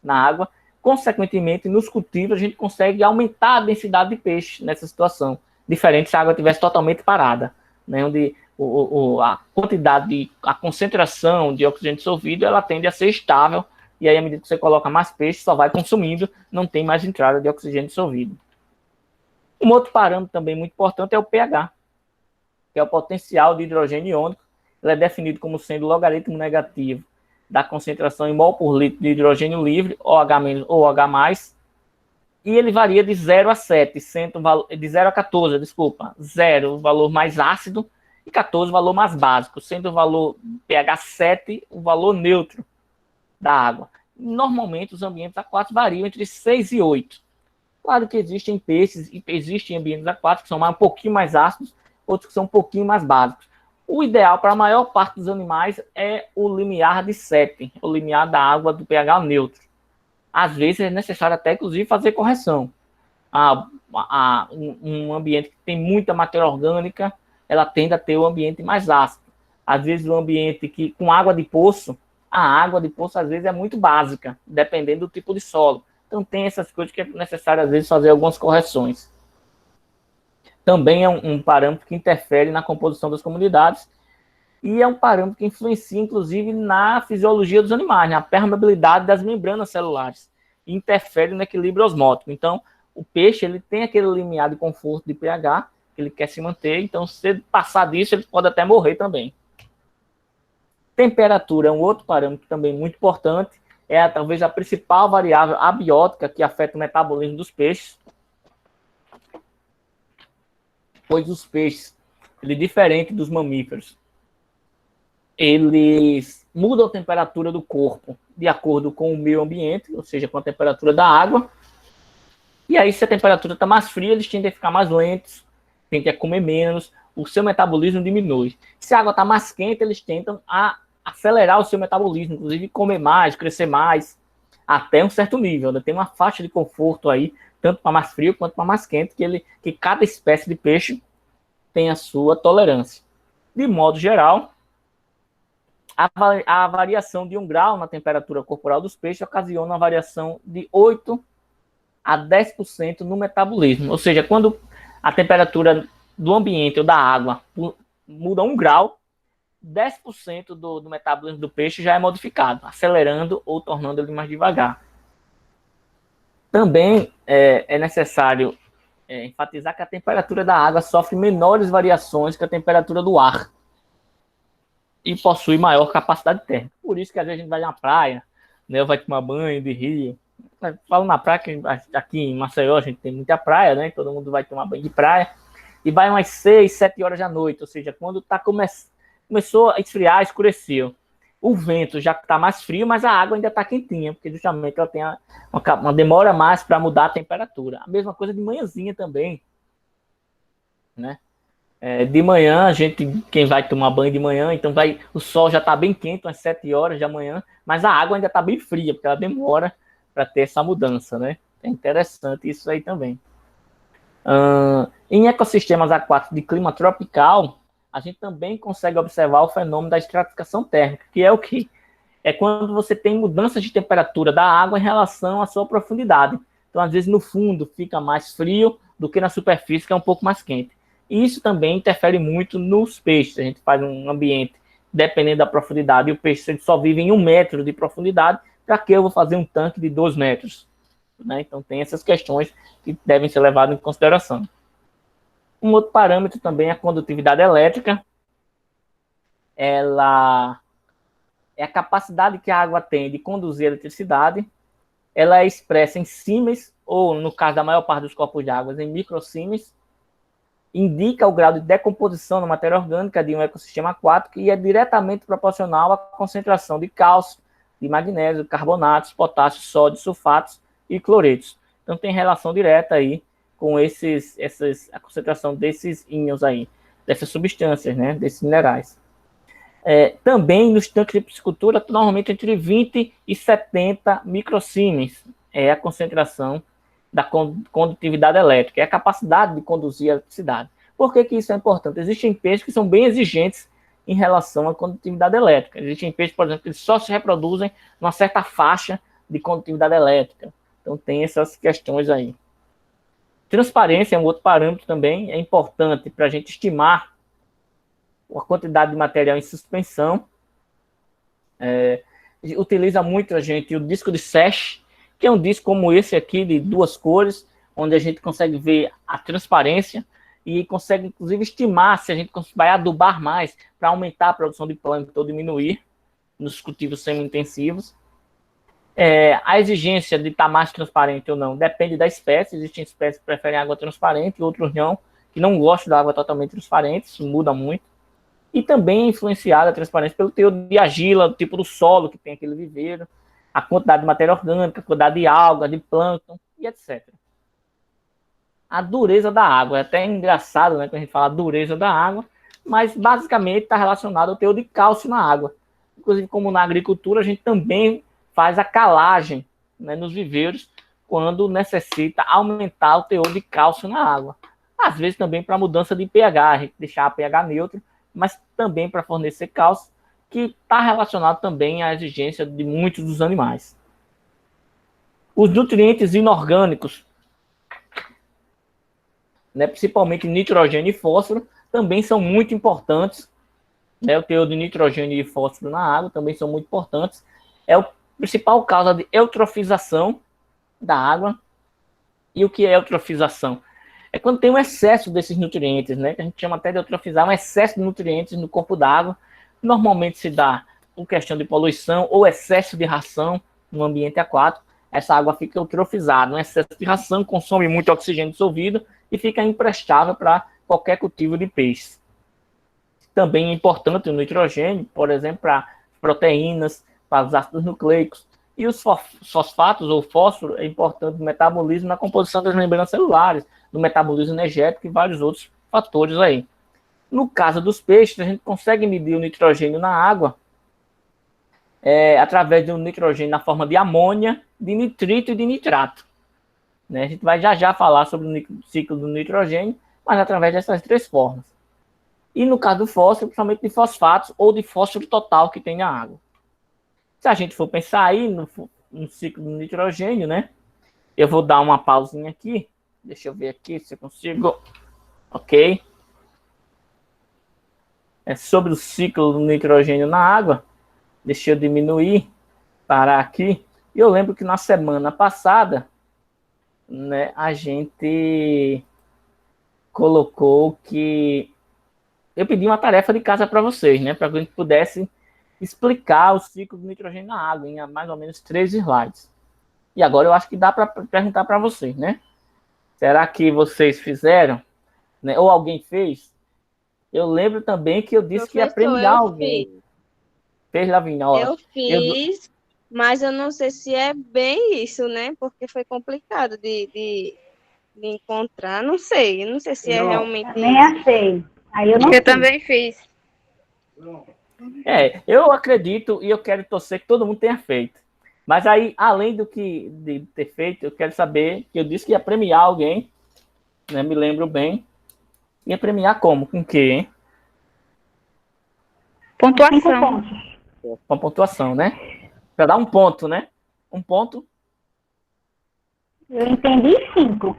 na água. Consequentemente, nos cultivos, a gente consegue aumentar a densidade de peixe nessa situação, diferente se a água estivesse totalmente parada, né, onde a quantidade, a concentração de oxigênio dissolvido, ela tende a ser estável, e aí, à medida que você coloca mais peixe, só vai consumindo, não tem mais entrada de oxigênio dissolvido. Um outro parâmetro também muito importante é o pH, que é o potencial de hidrogênio iônico. Ele é definido como sendo o logaritmo negativo da concentração em mol por litro de hidrogênio livre, OH- ou OH+, e ele varia de 0 a 7, sendo de 0 a 14, desculpa, 0 o valor mais ácido e 14 o valor mais básico, sendo o valor pH 7 o valor neutro da água. Normalmente os ambientes aquáticos variam entre 6 e 8. Claro que existem peixes e existem ambientes aquáticos que são um pouquinho mais ácidos, outros que são um pouquinho mais básicos. O ideal para a maior parte dos animais é o limiar de 7, o limiar da água do pH neutro. Às vezes é necessário até, inclusive, fazer correção. Um ambiente que tem muita matéria orgânica, ela tende a ter o ambiente mais ácido. Às vezes, um ambiente que, com água de poço, a água de poço, às vezes, é muito básica, dependendo do tipo de solo. Então, tem essas coisas que é necessário, às vezes, fazer algumas correções. Também é um parâmetro que interfere na composição das comunidades e é um parâmetro que influencia, inclusive, na fisiologia dos animais, na permeabilidade das membranas celulares, e interfere no equilíbrio osmótico. Então, o peixe ele tem aquele limiar de conforto de pH, que ele quer se manter, então, se ele passar disso, ele pode até morrer também. Temperatura é um outro parâmetro também muito importante, talvez a principal variável abiótica que afeta o metabolismo dos peixes, pois os peixes, diferente dos mamíferos, eles mudam a temperatura do corpo de acordo com o meio ambiente, ou seja, com a temperatura da água. E aí, se a temperatura está mais fria, eles tendem a ficar mais lentos, tendem a comer menos, o seu metabolismo diminui. Se a água está mais quente, eles tentam a acelerar o seu metabolismo, inclusive comer mais, crescer mais, até um certo nível. Tem uma faixa de conforto aí, tanto para mais frio quanto para mais quente, que cada espécie de peixe tem a sua tolerância. De modo geral, a variação de 1 grau na temperatura corporal dos peixes ocasiona uma variação de 8 a 10% no metabolismo. Ou seja, quando a temperatura do ambiente ou da água muda 1 grau, 10% do metabolismo do peixe já é modificado, acelerando ou tornando ele mais devagar. Também é necessário enfatizar que a temperatura da água sofre menores variações que a temperatura do ar e possui maior capacidade térmica. Por isso que às vezes a gente vai na praia, né, vai tomar banho de rio. Falo na praia, que aqui em Maceió a gente tem muita praia, né? Todo mundo vai tomar banho de praia. E vai umas 6, 7 horas da noite, ou seja, quando começou a esfriar, escureceu. O vento já está mais frio, mas a água ainda está quentinha, porque justamente ela tem uma demora mais para mudar a temperatura. A mesma coisa de manhãzinha também, né? De manhã, quem vai tomar banho de manhã, então o sol já está bem quente, umas 7 horas da manhã, mas a água ainda está bem fria, porque ela demora para ter essa mudança, né? É interessante isso aí também. Em ecossistemas aquáticos de clima tropical, a gente também consegue observar o fenômeno da estratificação térmica, que é o quê? É quando você tem mudanças de temperatura da água em relação à sua profundidade. Então, às vezes, no fundo fica mais frio do que na superfície, que é um pouco mais quente. E isso também interfere muito nos peixes. A gente faz um ambiente, dependendo da profundidade, e o peixe só vive em 1 metro de profundidade, para que eu vou fazer um tanque de 2 metros? Né? Então, tem essas questões que devem ser levadas em consideração. Um outro parâmetro também é a condutividade elétrica. Ela é a capacidade que a água tem de conduzir eletricidade. Ela é expressa em símens, ou no caso da maior parte dos corpos de água, em microsímens. indica o grau de decomposição da matéria orgânica de um ecossistema aquático e é diretamente proporcional à concentração de cálcio, de magnésio, carbonatos, potássio, sódio, sulfatos e cloretos. Então tem relação direta aí com a concentração desses íons aí, dessas substâncias, né, desses minerais. Também nos tanques de piscicultura, normalmente entre 20 e 70 microsiemens é a concentração da condutividade elétrica, é a capacidade de conduzir a eletricidade. Por que isso é importante? Existem peixes que são bem exigentes em relação à condutividade elétrica. Existem peixes, por exemplo, que só se reproduzem numa certa faixa de condutividade elétrica. Então tem essas questões aí. Transparência é um outro parâmetro também, é importante para a gente estimar a quantidade de material em suspensão. Utiliza muito a gente o disco de Sech, que é um disco como esse aqui, de 2 cores, onde a gente consegue ver a transparência e consegue, inclusive, estimar se a gente vai adubar mais para aumentar a produção de plâncton ou diminuir nos cultivos semi-intensivos. A exigência de estar mais transparente ou não depende da espécie. Existem espécies que preferem água transparente, outros não, que não gostam da água totalmente transparente, isso muda muito. E também é influenciada a transparência pelo teor de argila, do tipo do solo que tem aquele viveiro, a quantidade de matéria orgânica, a quantidade de alga, de plâncton e etc. A dureza da água, é até engraçado, né, quando a gente fala dureza da água, mas basicamente está relacionado ao teor de cálcio na água. Inclusive, como na agricultura, a gente também faz a calagem, né, nos viveiros, quando necessita aumentar o teor de cálcio na água. Às vezes também para mudança de pH, a gente deixar a pH neutro, mas também para fornecer cálcio, que está relacionado também à exigência de muitos dos animais. Os nutrientes inorgânicos, né, principalmente nitrogênio e fósforo, também são muito importantes. Né, o teor de nitrogênio e fósforo na água também são muito importantes. É a principal causa de eutrofização da água. E o que é eutrofização? É quando tem um excesso desses nutrientes, né, que a gente chama até de eutrofizar, um excesso de nutrientes no corpo d'água. Normalmente se dá por questão de poluição ou excesso de ração no ambiente aquático. Essa água fica eutrofizada, um excesso de ração consome muito oxigênio dissolvido e fica imprestável para qualquer cultivo de peixes. Também é importante o nitrogênio, por exemplo, para proteínas, para os ácidos nucleicos. E os fosfatos ou fósforo é importante no metabolismo, na composição das membranas celulares, no metabolismo energético e vários outros fatores aí. No caso dos peixes, a gente consegue medir o nitrogênio na água através do nitrogênio na forma de amônia, de nitrito e de nitrato. Né? A gente vai já falar sobre o ciclo do nitrogênio, mas através dessas 3 formas. E no caso do fósforo, principalmente de fosfatos ou de fósforo total que tem na água. Se a gente for pensar aí no ciclo do nitrogênio, né? Eu vou dar uma pausinha aqui. Deixa eu ver aqui se eu consigo. Ok. Sobre o ciclo do nitrogênio na água. Deixa eu diminuir, parar aqui. E eu lembro que na semana passada, né, a gente colocou que eu pedi uma tarefa de casa para vocês, né, para que a gente pudesse explicar o ciclo do nitrogênio na água em mais ou menos 3 slides. E agora eu acho que dá para perguntar para vocês, né? Será que vocês fizeram? Né? Ou alguém fez? Eu lembro também que eu disse que ia premiar alguém. Fez, Lavínia? Eu fiz, mas eu não sei se é bem isso, né? Porque foi complicado de encontrar. Não sei se é realmente nem isso. achei. Aí eu não Eu fiz. também fiz. Eu acredito e eu quero torcer que todo mundo tenha feito. Mas aí, além de ter feito, eu quero saber, que eu disse que ia premiar alguém, né? Me lembro bem. Ia premiar como? Com o quê, hein? 5 Pontuação. pontos. Com pontuação, né? Para dar um ponto, né? Um ponto. Eu entendi 5.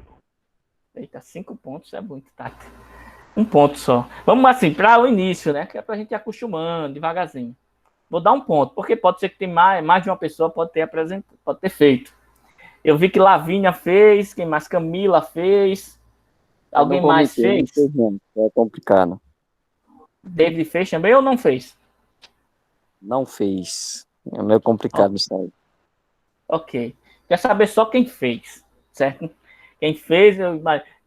Eita, 5 pontos é muito, Tati. Um ponto só. Vamos assim, para o início, né? Que é para a gente ir acostumando, devagarzinho. Vou dar um ponto, porque pode ser que tem mais de uma pessoa pode ter feito. Eu vi que Lavínia fez, quem mais? Camila fez. Alguém mais fez? É complicado. David fez também ou não fez? Não fez. É meio complicado isso aí. Ok. Quer saber só quem fez, certo? Quem fez,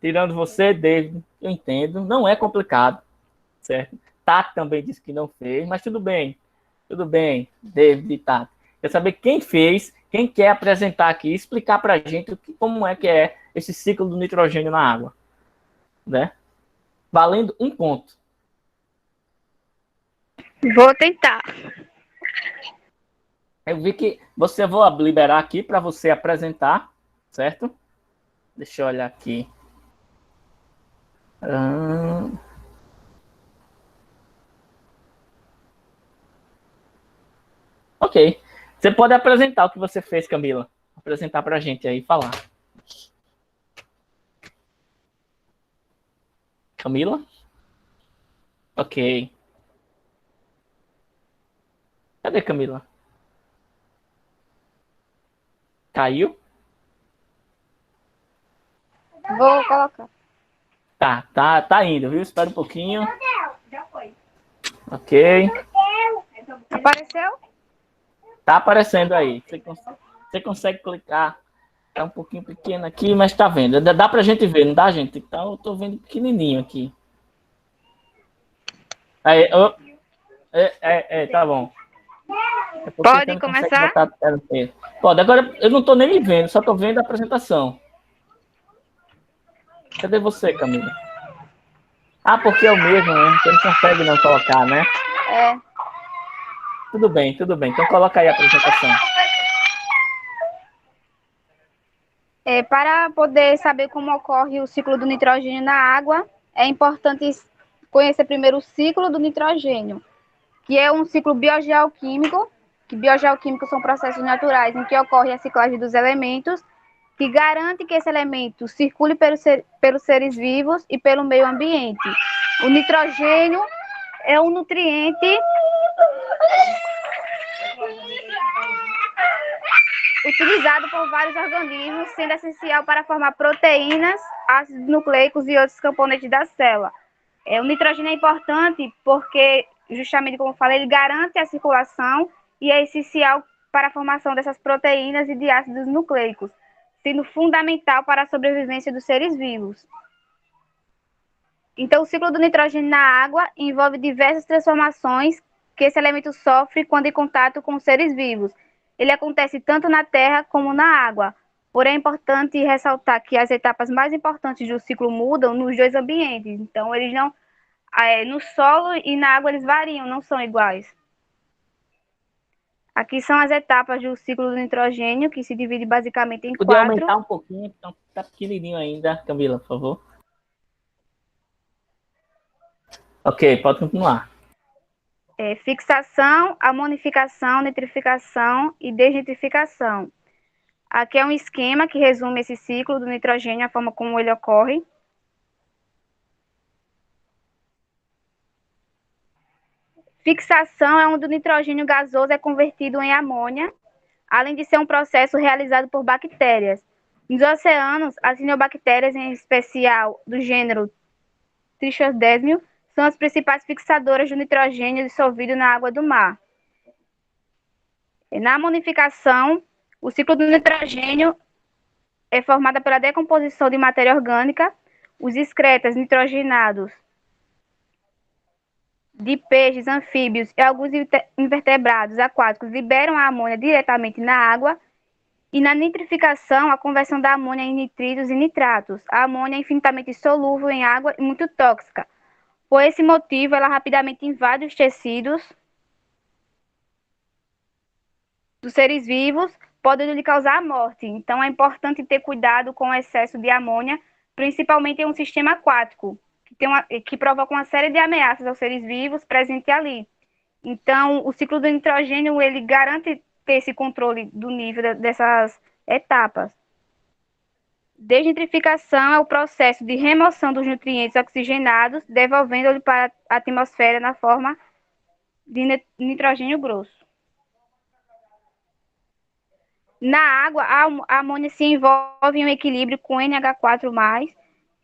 tirando você, David, eu entendo, não é complicado, certo? Tati também disse que não fez, mas tudo bem, David e Tati. Quer saber quem fez, quem quer apresentar aqui, explicar para a gente como é que é esse ciclo do nitrogênio na água, né? Valendo um ponto. Vou tentar. Eu vi que você vou liberar aqui para você apresentar, certo? Deixa eu olhar aqui. Ok. Você pode apresentar o que você fez, Camila. Apresentar para a gente aí, falar. Camila? Ok. Cadê Camila? Caiu? Vou colocar. Tá indo, viu? Espera um pouquinho. Ok. Apareceu? Tá aparecendo aí. Você consegue clicar. Tá um pouquinho pequeno aqui, mas tá vendo. Dá pra gente ver, não dá, gente? Então, eu tô vendo pequenininho aqui. Aí, tá bom. É porque você Pode não consegue começar? botar a tela inteira. Pode, agora eu não tô nem me vendo, só tô vendo a apresentação. Cadê você, Camila? Ah, porque é o mesmo, né? Você não consegue não colocar, né? É. Tudo bem, tudo bem. Então coloca aí a apresentação. Para poder saber como ocorre o ciclo do nitrogênio na água, é importante conhecer primeiro o ciclo do nitrogênio, que é um ciclo biogeoquímico, que biogeoquímicos são processos naturais em que ocorre a ciclagem dos elementos, que garante que esse elemento circule pelos seres vivos e pelo meio ambiente. O nitrogênio é um nutriente utilizado por vários organismos, sendo essencial para formar proteínas, ácidos nucleicos e outros componentes da célula. O nitrogênio é importante porque, justamente como eu falei, ele garante a circulação e é essencial para a formação dessas proteínas e de ácidos nucleicos, sendo fundamental para a sobrevivência dos seres vivos. Então, o ciclo do nitrogênio na água envolve diversas transformações que esse elemento sofre quando em contato com os seres vivos. Ele acontece tanto na terra como na água. Porém, é importante ressaltar que as etapas mais importantes do ciclo mudam nos dois ambientes. Então, eles não, no solo e na água eles variam, não são iguais. Aqui são as etapas do ciclo do nitrogênio, que se divide basicamente em Podia quatro. aumentar um pouquinho, então tá pequenininho ainda, Camila, por favor. Ok, pode continuar. Fixação, amonificação, nitrificação e desnitrificação. Aqui é um esquema que resume esse ciclo do nitrogênio, a forma como ele ocorre. Fixação é onde o nitrogênio gasoso é convertido em amônia, além de ser um processo realizado por bactérias. Nos oceanos, as cianobactérias, em especial do gênero Trichodesmio, são as principais fixadoras do nitrogênio dissolvido na água do mar. Na amonificação, o ciclo do nitrogênio é formado pela decomposição de matéria orgânica. Os excretas nitrogenados de peixes, anfíbios e alguns invertebrados aquáticos liberam a amônia diretamente na água. E na nitrificação, a conversão da amônia em nitritos e nitratos. A amônia é infinitamente solúvel em água e muito tóxica. Por esse motivo, ela rapidamente invade os tecidos dos seres vivos, podendo lhe causar a morte. Então, é importante ter cuidado com o excesso de amônia, principalmente em um sistema aquático, que provoca uma série de ameaças aos seres vivos presentes ali. Então, o ciclo do nitrogênio, ele garante ter esse controle do nível dessas etapas. Desnitrificação é o processo de remoção dos nutrientes oxigenados, devolvendo-lhe para a atmosfera na forma de nitrogênio grosso. Na água, a amônia se envolve em um equilíbrio com NH4+,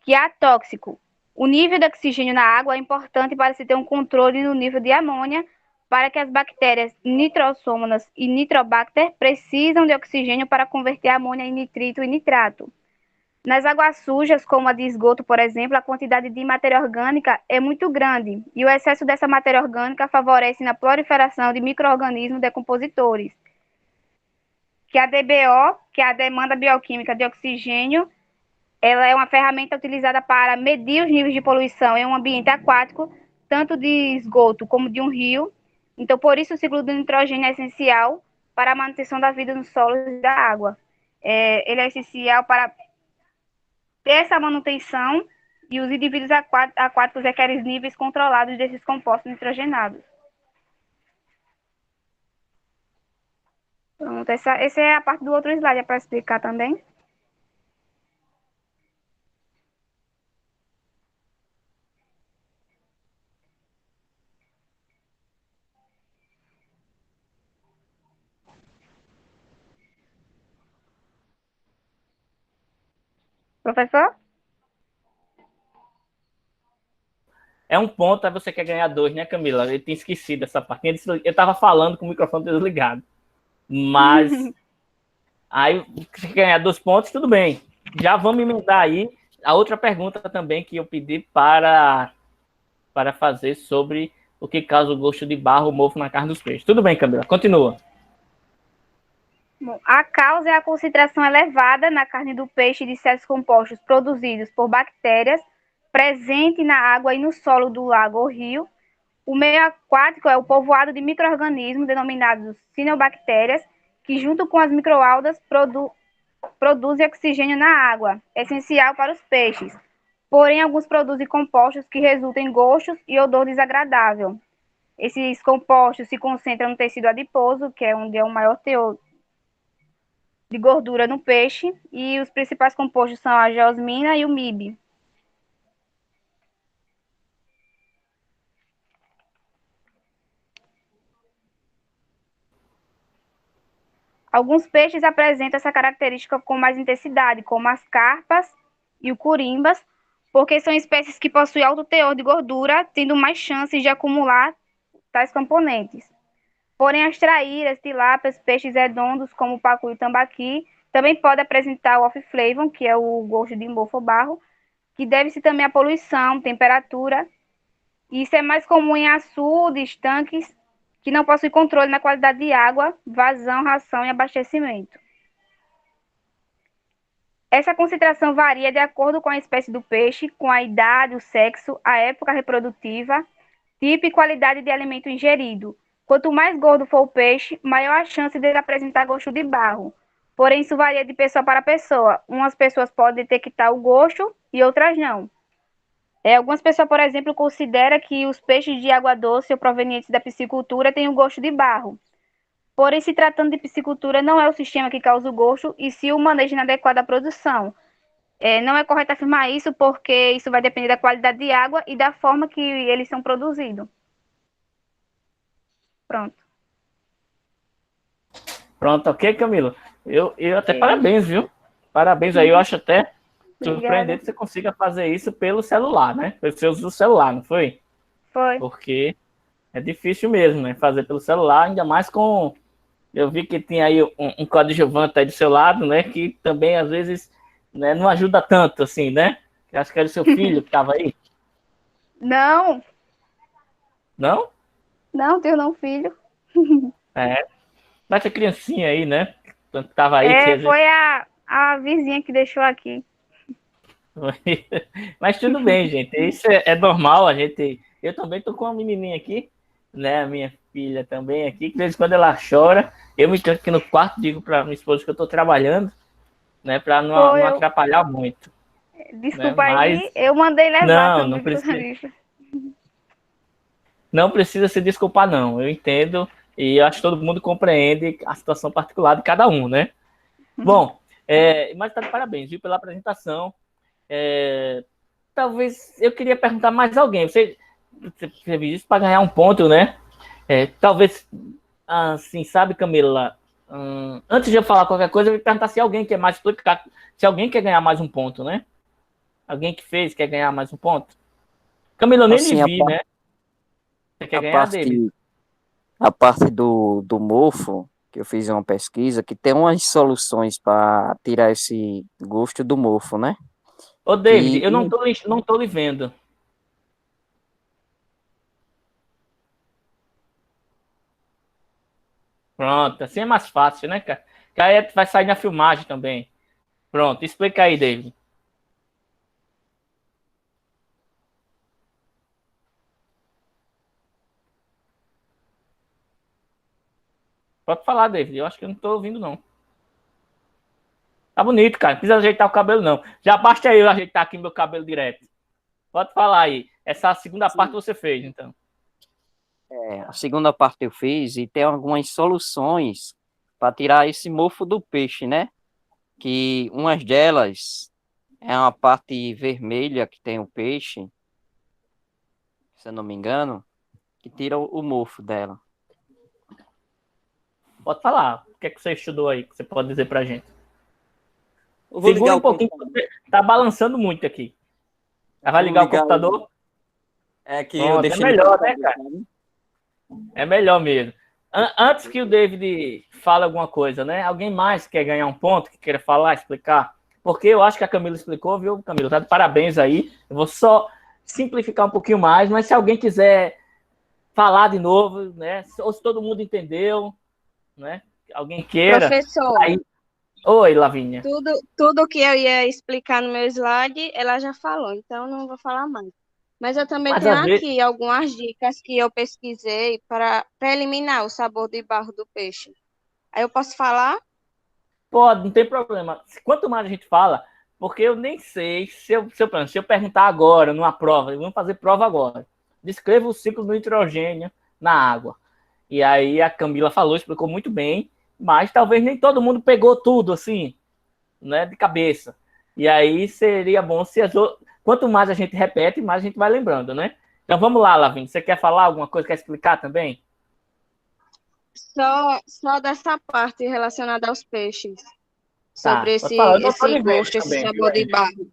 que é atóxico. O nível de oxigênio na água é importante para se ter um controle no nível de amônia, para que as bactérias nitrosomonas e nitrobacter precisam de oxigênio para converter a amônia em nitrito e nitrato. Nas águas sujas, como a de esgoto, por exemplo, a quantidade de matéria orgânica é muito grande e o excesso dessa matéria orgânica favorece na proliferação de micro-organismos decompositores, que a DBO, que é a demanda bioquímica de oxigênio, ela é uma ferramenta utilizada para medir os níveis de poluição em um ambiente aquático, tanto de esgoto como de um rio. Então, por isso, o ciclo do nitrogênio é essencial para a manutenção da vida nos solos e da água. Ele é essencial para ter essa manutenção e os indivíduos aquáticos requerem níveis controlados desses compostos nitrogenados. Pronto, essa é a parte do outro slide, é para explicar também. Professor? É um ponto, aí você quer ganhar 2, né, Camila? Eu tinha esquecido essa parte. Eu estava falando com o microfone desligado. Mas aí você quer ganhar 2 pontos, tudo bem. Já vamos emendar aí a outra pergunta também que eu pedi para fazer sobre o que causa o gosto de barro ou mofo na carne dos peixes. Tudo bem, Camila, continua. Bom, a causa é a concentração elevada na carne do peixe de certos compostos produzidos por bactérias presente na água e no solo do lago ou rio. O meio aquático é o povoado de micro-organismos denominados cianobactérias, que junto com as microalgas produzem oxigênio na água, essencial para os peixes. Porém, alguns produzem compostos que resultam em gostos e odor desagradável. Esses compostos se concentram no tecido adiposo, que é onde é o maior teor de gordura no peixe, e os principais compostos são a geosmina e o MIB. Alguns peixes apresentam essa característica com mais intensidade, como as carpas e o curimbas, porque são espécies que possuem alto teor de gordura, tendo mais chances de acumular tais componentes. Porém, as traíras, tilápias, peixes redondos, como o pacu e o tambaqui, também podem apresentar o off-flavor, que é o gosto de mofo ou barro, que deve-se também à poluição, temperatura. Isso é mais comum em açudes, tanques, que não possuem controle na qualidade de água, vazão, ração e abastecimento. Essa concentração varia de acordo com a espécie do peixe, com a idade, o sexo, a época reprodutiva, tipo e qualidade de alimento ingerido. Quanto mais gordo for o peixe, maior a chance dele apresentar gosto de barro. Porém, isso varia de pessoa para pessoa. Umas pessoas podem detectar o gosto e outras não. Algumas pessoas, por exemplo, consideram que os peixes de água doce ou provenientes da piscicultura têm o gosto de barro. Porém, se tratando de piscicultura, não é o sistema que causa o gosto, e sim o manejo inadequado da produção. Não é correto afirmar isso, porque isso vai depender da qualidade de água e da forma que eles são produzidos. Pronto. Pronto, ok, Camila? Eu até parabéns, viu? Parabéns aí, eu acho até surpreendente que você consiga fazer isso pelo celular, né? Você usou o celular, não foi? Foi. Porque é difícil mesmo, né? Fazer pelo celular, ainda mais com... Eu vi que tinha aí um coadjuvante aí do seu lado, né? Que também, às vezes, né, não ajuda tanto, assim, né? Eu acho que era o seu filho que estava aí. Não. Não? Não, tenho não, filho. Mas a criancinha aí, né? Tava aí. Foi a vizinha que deixou aqui. Mas tudo bem, gente. Isso é normal. Eu também tô com uma menininha aqui, né? A minha filha também aqui. Que de vez em quando ela chora. Eu me tranco aqui no quarto, digo para minha esposa que eu tô trabalhando, né? Para não atrapalhar muito. Desculpa, né? aí, eu mandei levar. Não precisa. Não precisa se desculpar, não. Eu entendo e eu acho que todo mundo compreende a situação particular de cada um, né? Bom, mas tá de parabéns, viu, pela apresentação. Talvez eu queria perguntar mais a alguém. Você fez isso para ganhar um ponto, né? Talvez, assim, sabe, Camila? Antes de eu falar qualquer coisa, eu vou perguntar se alguém quer mais explicar, se alguém quer ganhar mais um ponto, né? Alguém que fez quer ganhar mais um ponto? Camila, eu nem Assim, lhe vi, né? Você quer ganhar dele? A parte do mofo, que eu fiz uma pesquisa, que tem umas soluções para tirar esse gosto do mofo, né? Ô, David, Que eu não tô lhe vendo. Pronto, assim é mais fácil, né, cara? Que aí vai sair na filmagem também. Pronto, explica aí, David. Pode falar, David. Eu acho que eu não tô ouvindo, não. Tá bonito, cara. Não precisa ajeitar o cabelo, não. Já basta eu ajeitar aqui meu cabelo direto. Pode falar aí. Essa segunda parte você fez, então. a segunda parte eu fiz e tem algumas soluções para tirar esse mofo do peixe, né? Que umas delas é uma parte vermelha que tem o peixe, se eu não me engano, que tira o mofo dela. Pode falar. O que é que você estudou aí? Que você pode dizer pra gente? Eu vou Segura ligar um o pouquinho, computador. porque tá balançando muito aqui. Vai ligar o computador? É que eu Pronto, é deixei no melhor, né, computador, cara? sabe? É melhor mesmo. Antes que o David fale alguma coisa, né? Alguém mais quer ganhar um ponto, que queira falar, explicar? Porque eu acho que a Camila explicou, viu, Camila? Tá de parabéns aí. Eu vou só simplificar um pouquinho mais, mas se alguém quiser falar de novo, né? Ou se todo mundo entendeu, né? Alguém queira. Professor, Aí... Oi, Lavínia. tudo que eu ia explicar no meu slide, ela já falou, então não vou falar mais. Mas eu também Mas tenho às vezes. aqui algumas dicas que eu pesquisei para eliminar o sabor de barro do peixe. Aí eu posso falar? Pode, não tem problema. Quanto mais a gente fala, porque eu nem sei se eu perguntar agora, numa prova, vamos fazer prova agora. Descreva o ciclo do nitrogênio na água. E aí a Camila falou, explicou muito bem, mas talvez nem todo mundo pegou tudo assim, né, de cabeça. E aí seria bom se quanto mais a gente repete, mais a gente vai lembrando, né? Então vamos lá, Lavínia. Você quer falar alguma coisa, quer explicar também? Só dessa parte relacionada aos peixes, sobre Tá, pode falar. Eu não tô esse lhe vendo gosto, esse também, viu? sabor de barro.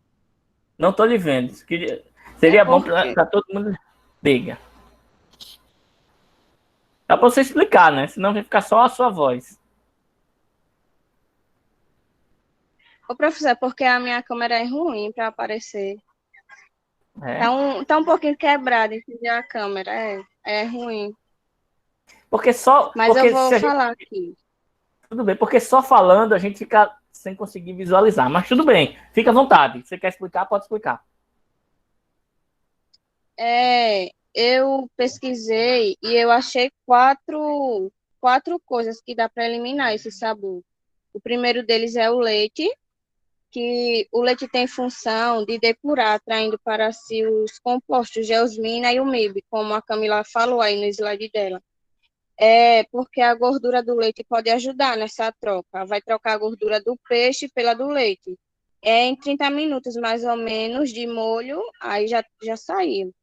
Não tô lhe vendo. É Seria bom porque para todo mundo. Diga. Dá para você explicar, né? Senão vai ficar só a sua voz. Ô, professor, é porque a minha câmera é ruim para aparecer. É. Tá um pouquinho quebrada, entendeu? A câmera é ruim. Porque só. Mas eu Porque vou se a gente, falar aqui. tudo bem, porque só falando a gente fica sem conseguir visualizar. Mas tudo bem, fica à vontade. Você quer explicar, pode explicar. Eu pesquisei e eu achei quatro coisas que dá para eliminar esse sabor. O primeiro deles é o leite, que o leite tem função de depurar, atraindo para si os compostos geosmina e o MIB, como a Camila falou aí no slide dela. É porque a gordura do leite pode ajudar nessa troca. Vai trocar a gordura do peixe pela do leite. Em 30 minutos, mais ou menos, de molho, aí já saiu.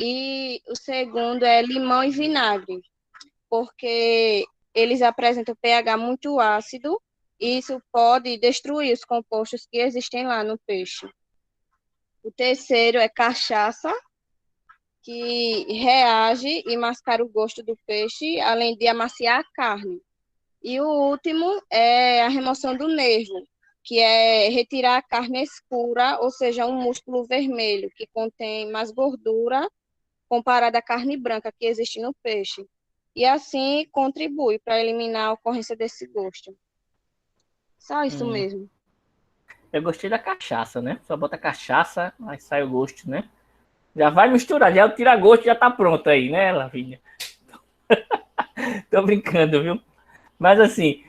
E o segundo é limão e vinagre, porque eles apresentam pH muito ácido e isso pode destruir os compostos que existem lá no peixe. O terceiro é cachaça, que reage e mascara o gosto do peixe, além de amaciar a carne. E o último é a remoção do nervo, que é retirar a carne escura, ou seja, um músculo vermelho, que contém mais gordura comparada à carne branca que existe no peixe. E assim contribui para eliminar a ocorrência desse gosto. Só isso Hum. mesmo. Eu gostei da cachaça, né? Só bota cachaça, aí sai o gosto, né? Já vai misturar, já o tira-gosto já tá pronto aí, né, Lavínia? Tô brincando, viu? Mas assim,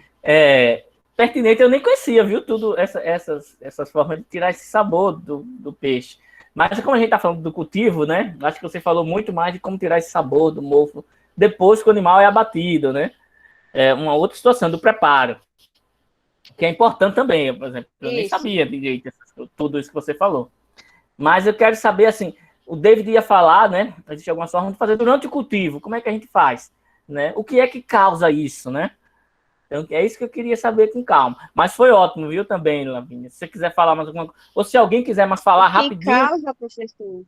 pertinente eu nem conhecia, viu? Tudo essas formas de tirar esse sabor do peixe. Mas como a gente tá falando do cultivo, né? Acho que você falou muito mais de como tirar esse sabor do mofo depois que o animal é abatido, né? É uma outra situação do preparo, que é importante também. Por exemplo, eu nem Isso. sabia direito tudo isso que você falou. Mas eu quero saber, assim, o David ia falar, né? Existe alguma forma de fazer durante o cultivo. Como é que a gente faz? Né? O que é que causa isso, né? Então, é isso que eu queria saber com calma. Mas foi ótimo, viu, também, Lavínia? Se você quiser falar mais alguma coisa, ou se alguém quiser mais falar O que rapidinho. causa, professor?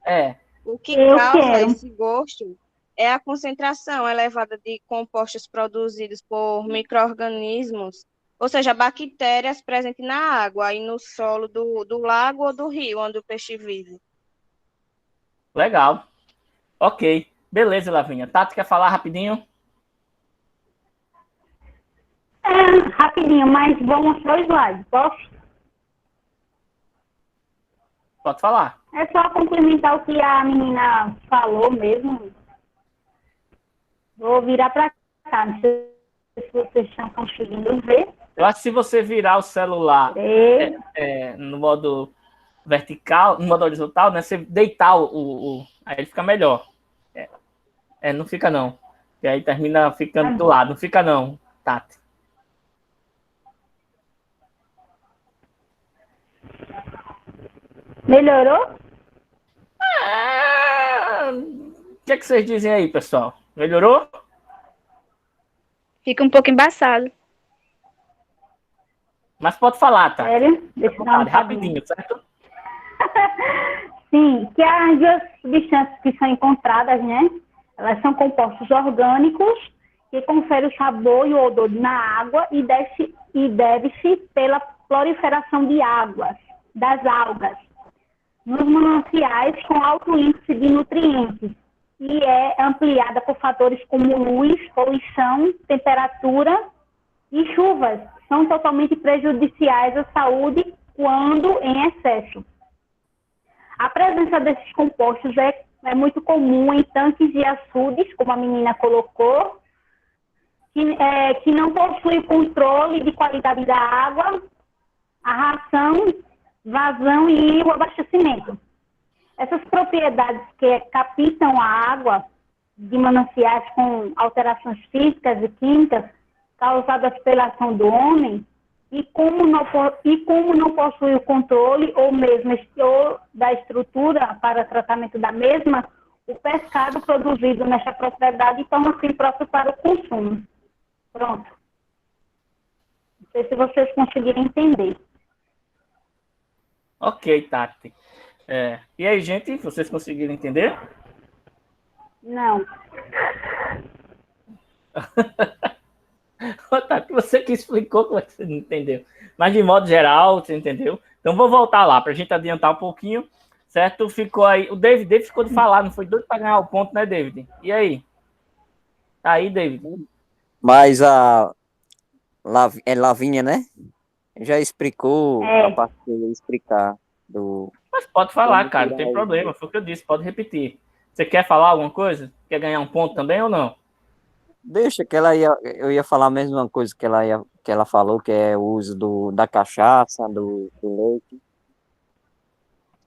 É. O que Eu causa quero. esse gosto é a concentração elevada de compostos produzidos por micro-organismos, ou seja, bactérias presentes na água e no solo do lago ou do rio onde o peixe vive. Legal. Ok. Beleza, Lavínia. Tati, quer falar rapidinho? Rapidinho, mas vou mostrar o slide, posso? Pode falar. É só complementar o que a menina falou mesmo. Vou virar para cá, não sei se vocês estão conseguindo ver. Eu acho que se você virar o celular no modo vertical, no modo horizontal, né? Você deitar aí ele fica melhor. Não fica não. E aí termina ficando do lado. Não fica não, Tati. Melhorou? O que vocês dizem aí, pessoal? Melhorou? Fica um pouco embaçado. Mas pode falar, Tati. Sério? Deixa eu dar uma Rapidinho, certo? Sim, que as duas substâncias que são encontradas, né? Elas são compostos orgânicos que conferem o sabor e o odor na água e deve-se pela proliferação de águas, das algas, nos mananciais com alto índice de nutrientes e é ampliada por fatores como luz, poluição, temperatura e chuvas. São totalmente prejudiciais à saúde quando em excesso. A presença desses compostos é muito comum em tanques e açudes, como a menina colocou, que não possui controle de qualidade da água, a ração, vazão e o abastecimento. Essas propriedades que captam a água de mananciais com alterações físicas e químicas causadas pela ação do homem, e como não possui o controle ou mesmo da estrutura para tratamento da mesma, o pescado produzido nesta propriedade torna-se impróprio para o consumo. Pronto. Não sei se vocês conseguiram entender. Ok, Tati. E aí, gente, vocês conseguiram entender? Não. Tati, você que explicou, como é que você não entendeu? Mas de modo geral, você entendeu? Então vou voltar lá para a gente adiantar um pouquinho, certo? Ficou aí. O David ficou de falar, não foi doido para ganhar o ponto, né, David? E aí? Tá aí, David? Mas Lavínia, né? Já explicou a parte que eu ia explicar do. Mas pode falar, cara, não tem problema. Foi o que eu disse, pode repetir. Você quer falar alguma coisa? Quer ganhar um ponto também ou não? Deixa que eu ia falar a mesma coisa que ela falou, que é o uso da cachaça, do leite.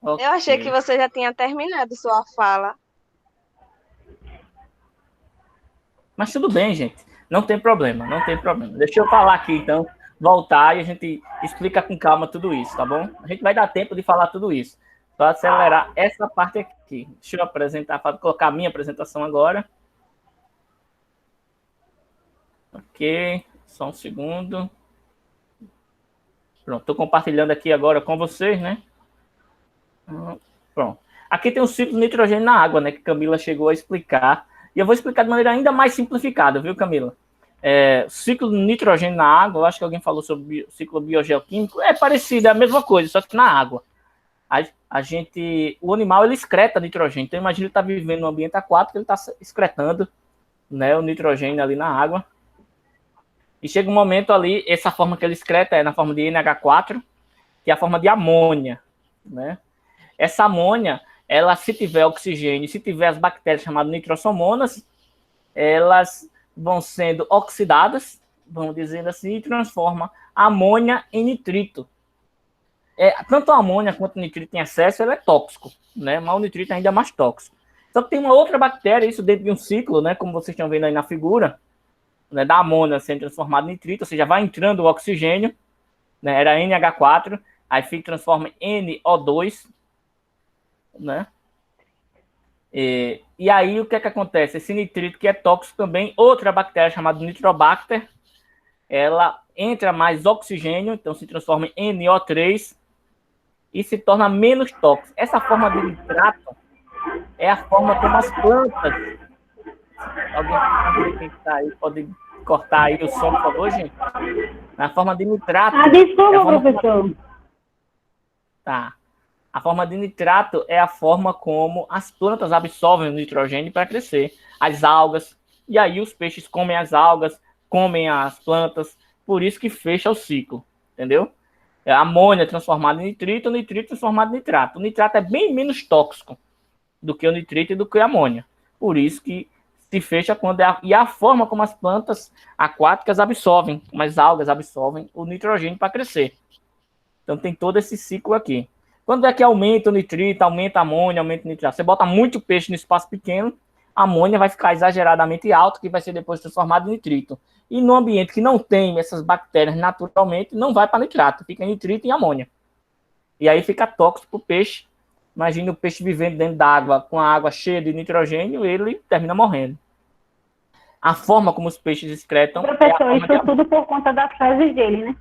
Okay. Eu achei que você já tinha terminado sua fala. Mas tudo bem, gente. Não tem problema, não tem problema. Deixa eu falar aqui, então, voltar e a gente explica com calma tudo isso, tá bom? A gente vai dar tempo de falar tudo isso. Para acelerar essa parte aqui. Deixa eu apresentar, colocar a minha apresentação agora. Ok, só um segundo. Pronto, estou compartilhando aqui agora com vocês, né? Pronto. Aqui tem o ciclo de nitrogênio na água, né? Que Camila chegou a explicar. E eu vou explicar de maneira ainda mais simplificada, viu, Camila? O ciclo de nitrogênio na água, eu acho que alguém falou sobre o ciclo biogeoquímico. É parecido, é a mesma coisa, só que na água. O animal, ele excreta nitrogênio. Então, imagina ele está vivendo num ambiente aquático, ele está excretando, né, o nitrogênio ali na água. E chega um momento ali, essa forma que ele excreta é na forma de NH4, que é a forma de amônia, né? Essa amônia, ela, se tiver oxigênio, se tiver as bactérias chamadas nitrossomonas, elas vão sendo oxidadas, vamos dizer assim, e transforma a amônia em nitrito. Tanto a amônia quanto o nitrito em excesso, ele é tóxico, né? Mas o nitrito ainda é mais tóxico. Só que tem uma outra bactéria, isso dentro de um ciclo, né? Como vocês estão vendo aí na figura, né, da amônia sendo transformada em nitrito, ou seja, vai entrando o oxigênio, né? Era NH4, aí transforma em NO2, né? E aí o que acontece? Esse nitrito que é tóxico também, outra bactéria chamada Nitrobacter, ela entra mais oxigênio, então se transforma em NO3 e se torna menos tóxico. Essa forma de nitrato é a forma como as plantas Alguém que tá aí pode cortar aí o som, por favor, gente? Na forma de nitrato. Desculpa, professor. Tá. A forma de nitrato é a forma como as plantas absorvem o nitrogênio para crescer. As algas, e aí os peixes comem as algas, comem as plantas, por isso que fecha o ciclo, entendeu? A amônia transformada em nitrito, o nitrito transformado em nitrato. O nitrato é bem menos tóxico do que o nitrito e do que a amônia. Por isso que se fecha quando e a forma como as plantas aquáticas absorvem, como as algas absorvem o nitrogênio para crescer. Então tem todo esse ciclo aqui. Quando é que aumenta o nitrito, aumenta a amônia, aumenta o nitrato? Você bota muito peixe no espaço pequeno, a amônia vai ficar exageradamente alta, que vai ser depois transformado em nitrito. E no ambiente que não tem essas bactérias naturalmente, não vai para nitrato, fica nitrito e amônia. E aí fica tóxico para o peixe. Imagina o peixe vivendo dentro d'água, com a água cheia de nitrogênio, ele termina morrendo. A forma como os peixes excretam... Professor, isso tudo por conta das fezes dele, né?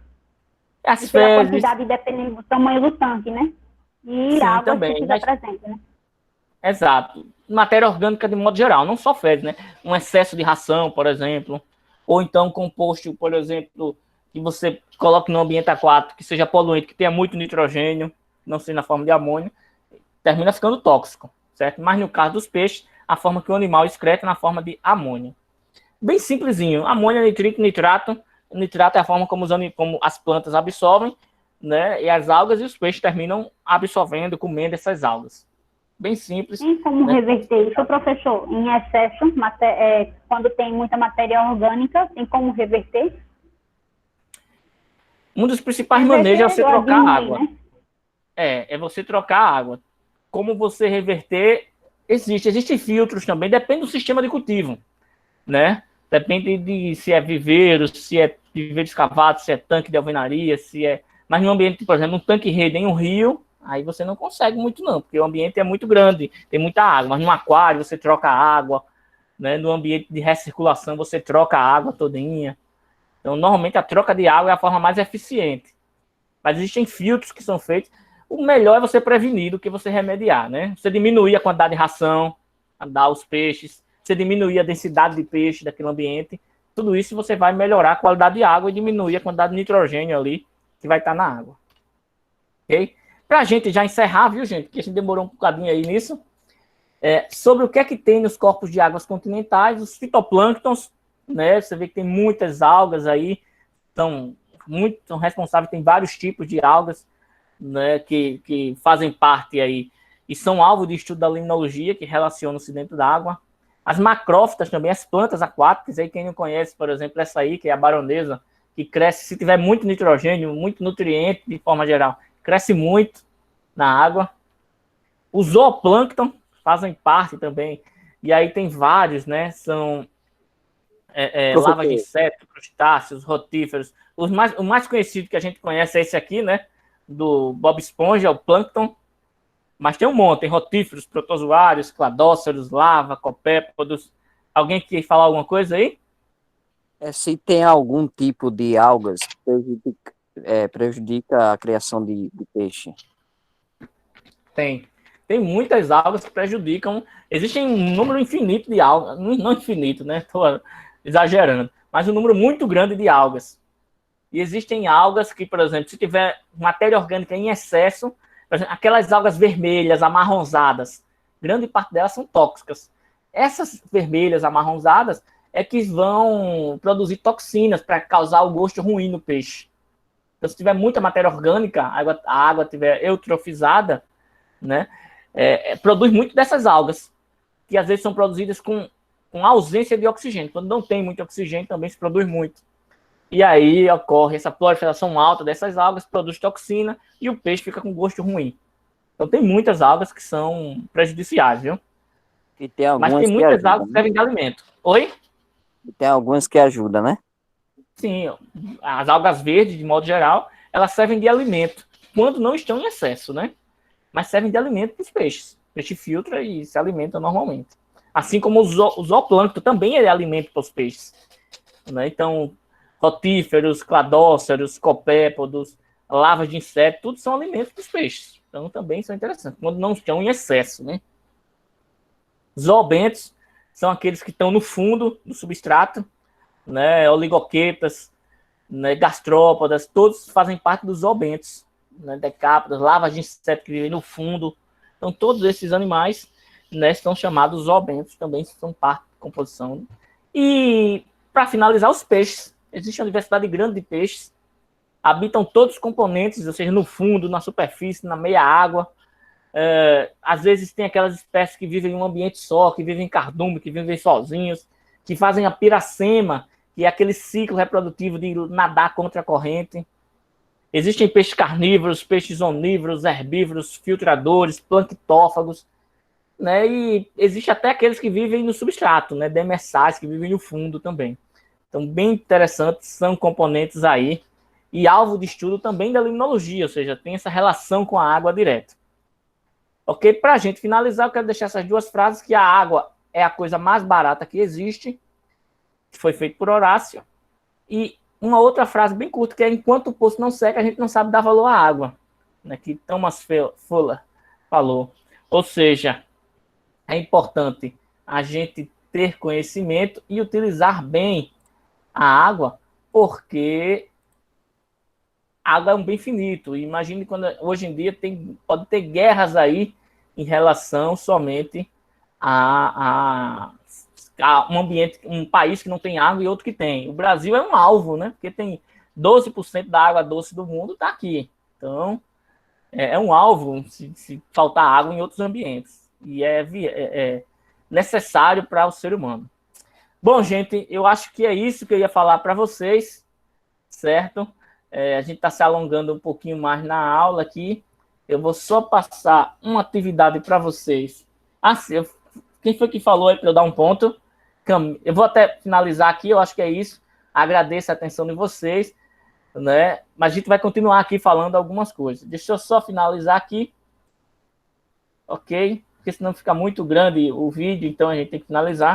As e pela fezes... quantidade dependendo do tamanho do tanque, né? E Sim, a água também, que fica presente, né? Exato. Matéria orgânica de modo geral, não só fezes, né? Um excesso de ração, por exemplo, ou então composto, por exemplo, que você coloque no ambiente aquático, que seja poluente, que tenha muito nitrogênio, não seja na forma de amônia, termina ficando tóxico, certo? Mas no caso dos peixes, a forma que o animal excreta é na forma de amônia. Bem simplesinho, amônia, nitrito, nitrato. O nitrato é a forma como as plantas absorvem, né? E as algas e os peixes terminam absorvendo, comendo essas algas. Bem simples. Tem como né? reverter isso, professor? Em excesso, quando tem muita matéria orgânica, tem como reverter? Um dos principais manejos é você trocar a água. Né? É você trocar a água. Como você reverter? Existem filtros também, depende do sistema de cultivo, né? Depende de se é viveiro, se é viveiro escavado, se é tanque de alvenaria, se é... Mas no ambiente, por exemplo, um tanque-rede em um rio, aí você não consegue muito não, porque o ambiente é muito grande, tem muita água. Mas no aquário você troca a água, né? No ambiente de recirculação você troca a água todinha. Então, normalmente, a troca de água é a forma mais eficiente. Mas existem filtros que são feitos. O melhor é você prevenir do que você remediar, né? Você diminuir a quantidade de ração, dar aos peixes, você diminuir a densidade de peixe daquele ambiente. Tudo isso você vai melhorar a qualidade de água e diminuir a quantidade de nitrogênio ali que vai estar na água. Ok? Para a gente já encerrar, viu, gente? Porque a gente demorou um bocadinho aí nisso. Sobre o que é que tem nos corpos de águas continentais, os fitoplânctons, né? Você vê que tem muitas algas aí, são responsáveis, tem vários tipos de algas, né, que fazem parte aí e são alvo de estudo da limnologia, que relacionam-se dentro da água. As macrófitas também, as plantas aquáticas, aí quem não conhece, por exemplo, essa aí, que é a baronesa, que cresce, se tiver muito nitrogênio, muito nutriente, de forma geral, cresce muito na água. Os zooplâncton fazem parte também, e aí tem vários, né, são lavas de insetos, crustáceos, rotíferos. O mais conhecido que a gente conhece é esse aqui, né? Do Bob Esponja, o plâncton. Mas tem um monte, tem rotíferos, protozoários, cladóceros, lava, copépodos. Alguém quer falar alguma coisa aí? Se tem algum tipo de algas que prejudica a criação de peixe? Tem. Tem muitas algas que prejudicam. Existem um número infinito de algas. Não infinito, né? Estou exagerando. Mas um número muito grande de algas. E existem algas que, por exemplo, se tiver matéria orgânica em excesso, por exemplo, aquelas algas vermelhas, amarronzadas, grande parte delas são tóxicas. Essas vermelhas, amarronzadas, é que vão produzir toxinas para causar o gosto ruim no peixe. Então, se tiver muita matéria orgânica, a água estiver eutrofizada, né, produz muito dessas algas, que às vezes são produzidas com ausência de oxigênio. Quando não tem muito oxigênio, também se produz muito. E aí ocorre essa proliferação alta dessas algas, produz toxina e o peixe fica com gosto ruim. Então tem muitas algas que são prejudiciais, viu? E tem algumas Mas tem muitas algas que servem de alimento. Oi? E tem algumas que ajudam, né? Sim, as algas verdes, de modo geral, elas servem de alimento, quando não estão em excesso, né? Mas servem de alimento para os peixes. O peixe filtra e se alimenta normalmente. Assim como o zooplâncton também é alimento para os peixes, né? Então, rotíferos, cladóceros, copépodos, lavas de insetos, tudo são alimentos dos peixes. Então também são interessantes, quando não estão em excesso, né? Zoobentos são aqueles que estão no fundo do substrato, né? Oligoquetas, né? Gastrópodas, todos fazem parte dos zoobentos, né? Decápodas, lavas de insetos que vivem no fundo. Então, todos esses animais, né, são chamados zoobentos, também são parte da composição. E, para finalizar, os peixes. Existe uma diversidade grande de peixes, habitam todos os componentes, ou seja, no fundo, na superfície, na meia água. Às vezes tem aquelas espécies que vivem em um ambiente só, que vivem em cardume, que vivem sozinhos, que fazem a piracema, que é aquele ciclo reprodutivo de nadar contra a corrente. Existem peixes carnívoros, peixes onívoros, herbívoros, filtradores, planctófagos, né? E existe até aqueles que vivem no substrato, né? Demersais, que vivem no fundo também. Então, bem interessantes, são componentes aí, e alvo de estudo também da limnologia, ou seja, tem essa relação com a água direta. Ok? Para a gente finalizar, eu quero deixar essas duas frases, que a água é a coisa mais barata que existe, que foi feito por Horácio, e uma outra frase bem curta, que é: enquanto o poço não seca, a gente não sabe dar valor à água, né? Que Thomas Fuller falou. Ou seja, é importante a gente ter conhecimento e utilizar bem a água, porque a água é um bem finito. Imagine quando hoje em dia pode ter guerras aí em relação somente a um ambiente, um país que não tem água e outro que tem. O Brasil é um alvo, né? Porque tem 12% da água doce do mundo está aqui. Então, é um alvo se faltar água em outros ambientes. E é necessário para o ser humano. Bom, gente, eu acho que é isso que eu ia falar para vocês, certo? A gente está se alongando um pouquinho mais na aula aqui. Eu vou só passar uma atividade para vocês. Quem foi que falou aí para eu dar um ponto? Eu vou até finalizar aqui, eu acho que é isso. Agradeço a atenção de vocês, né? Mas a gente vai continuar aqui falando algumas coisas. Deixa eu só finalizar aqui, ok? Porque senão fica muito grande o vídeo, então a gente tem que finalizar.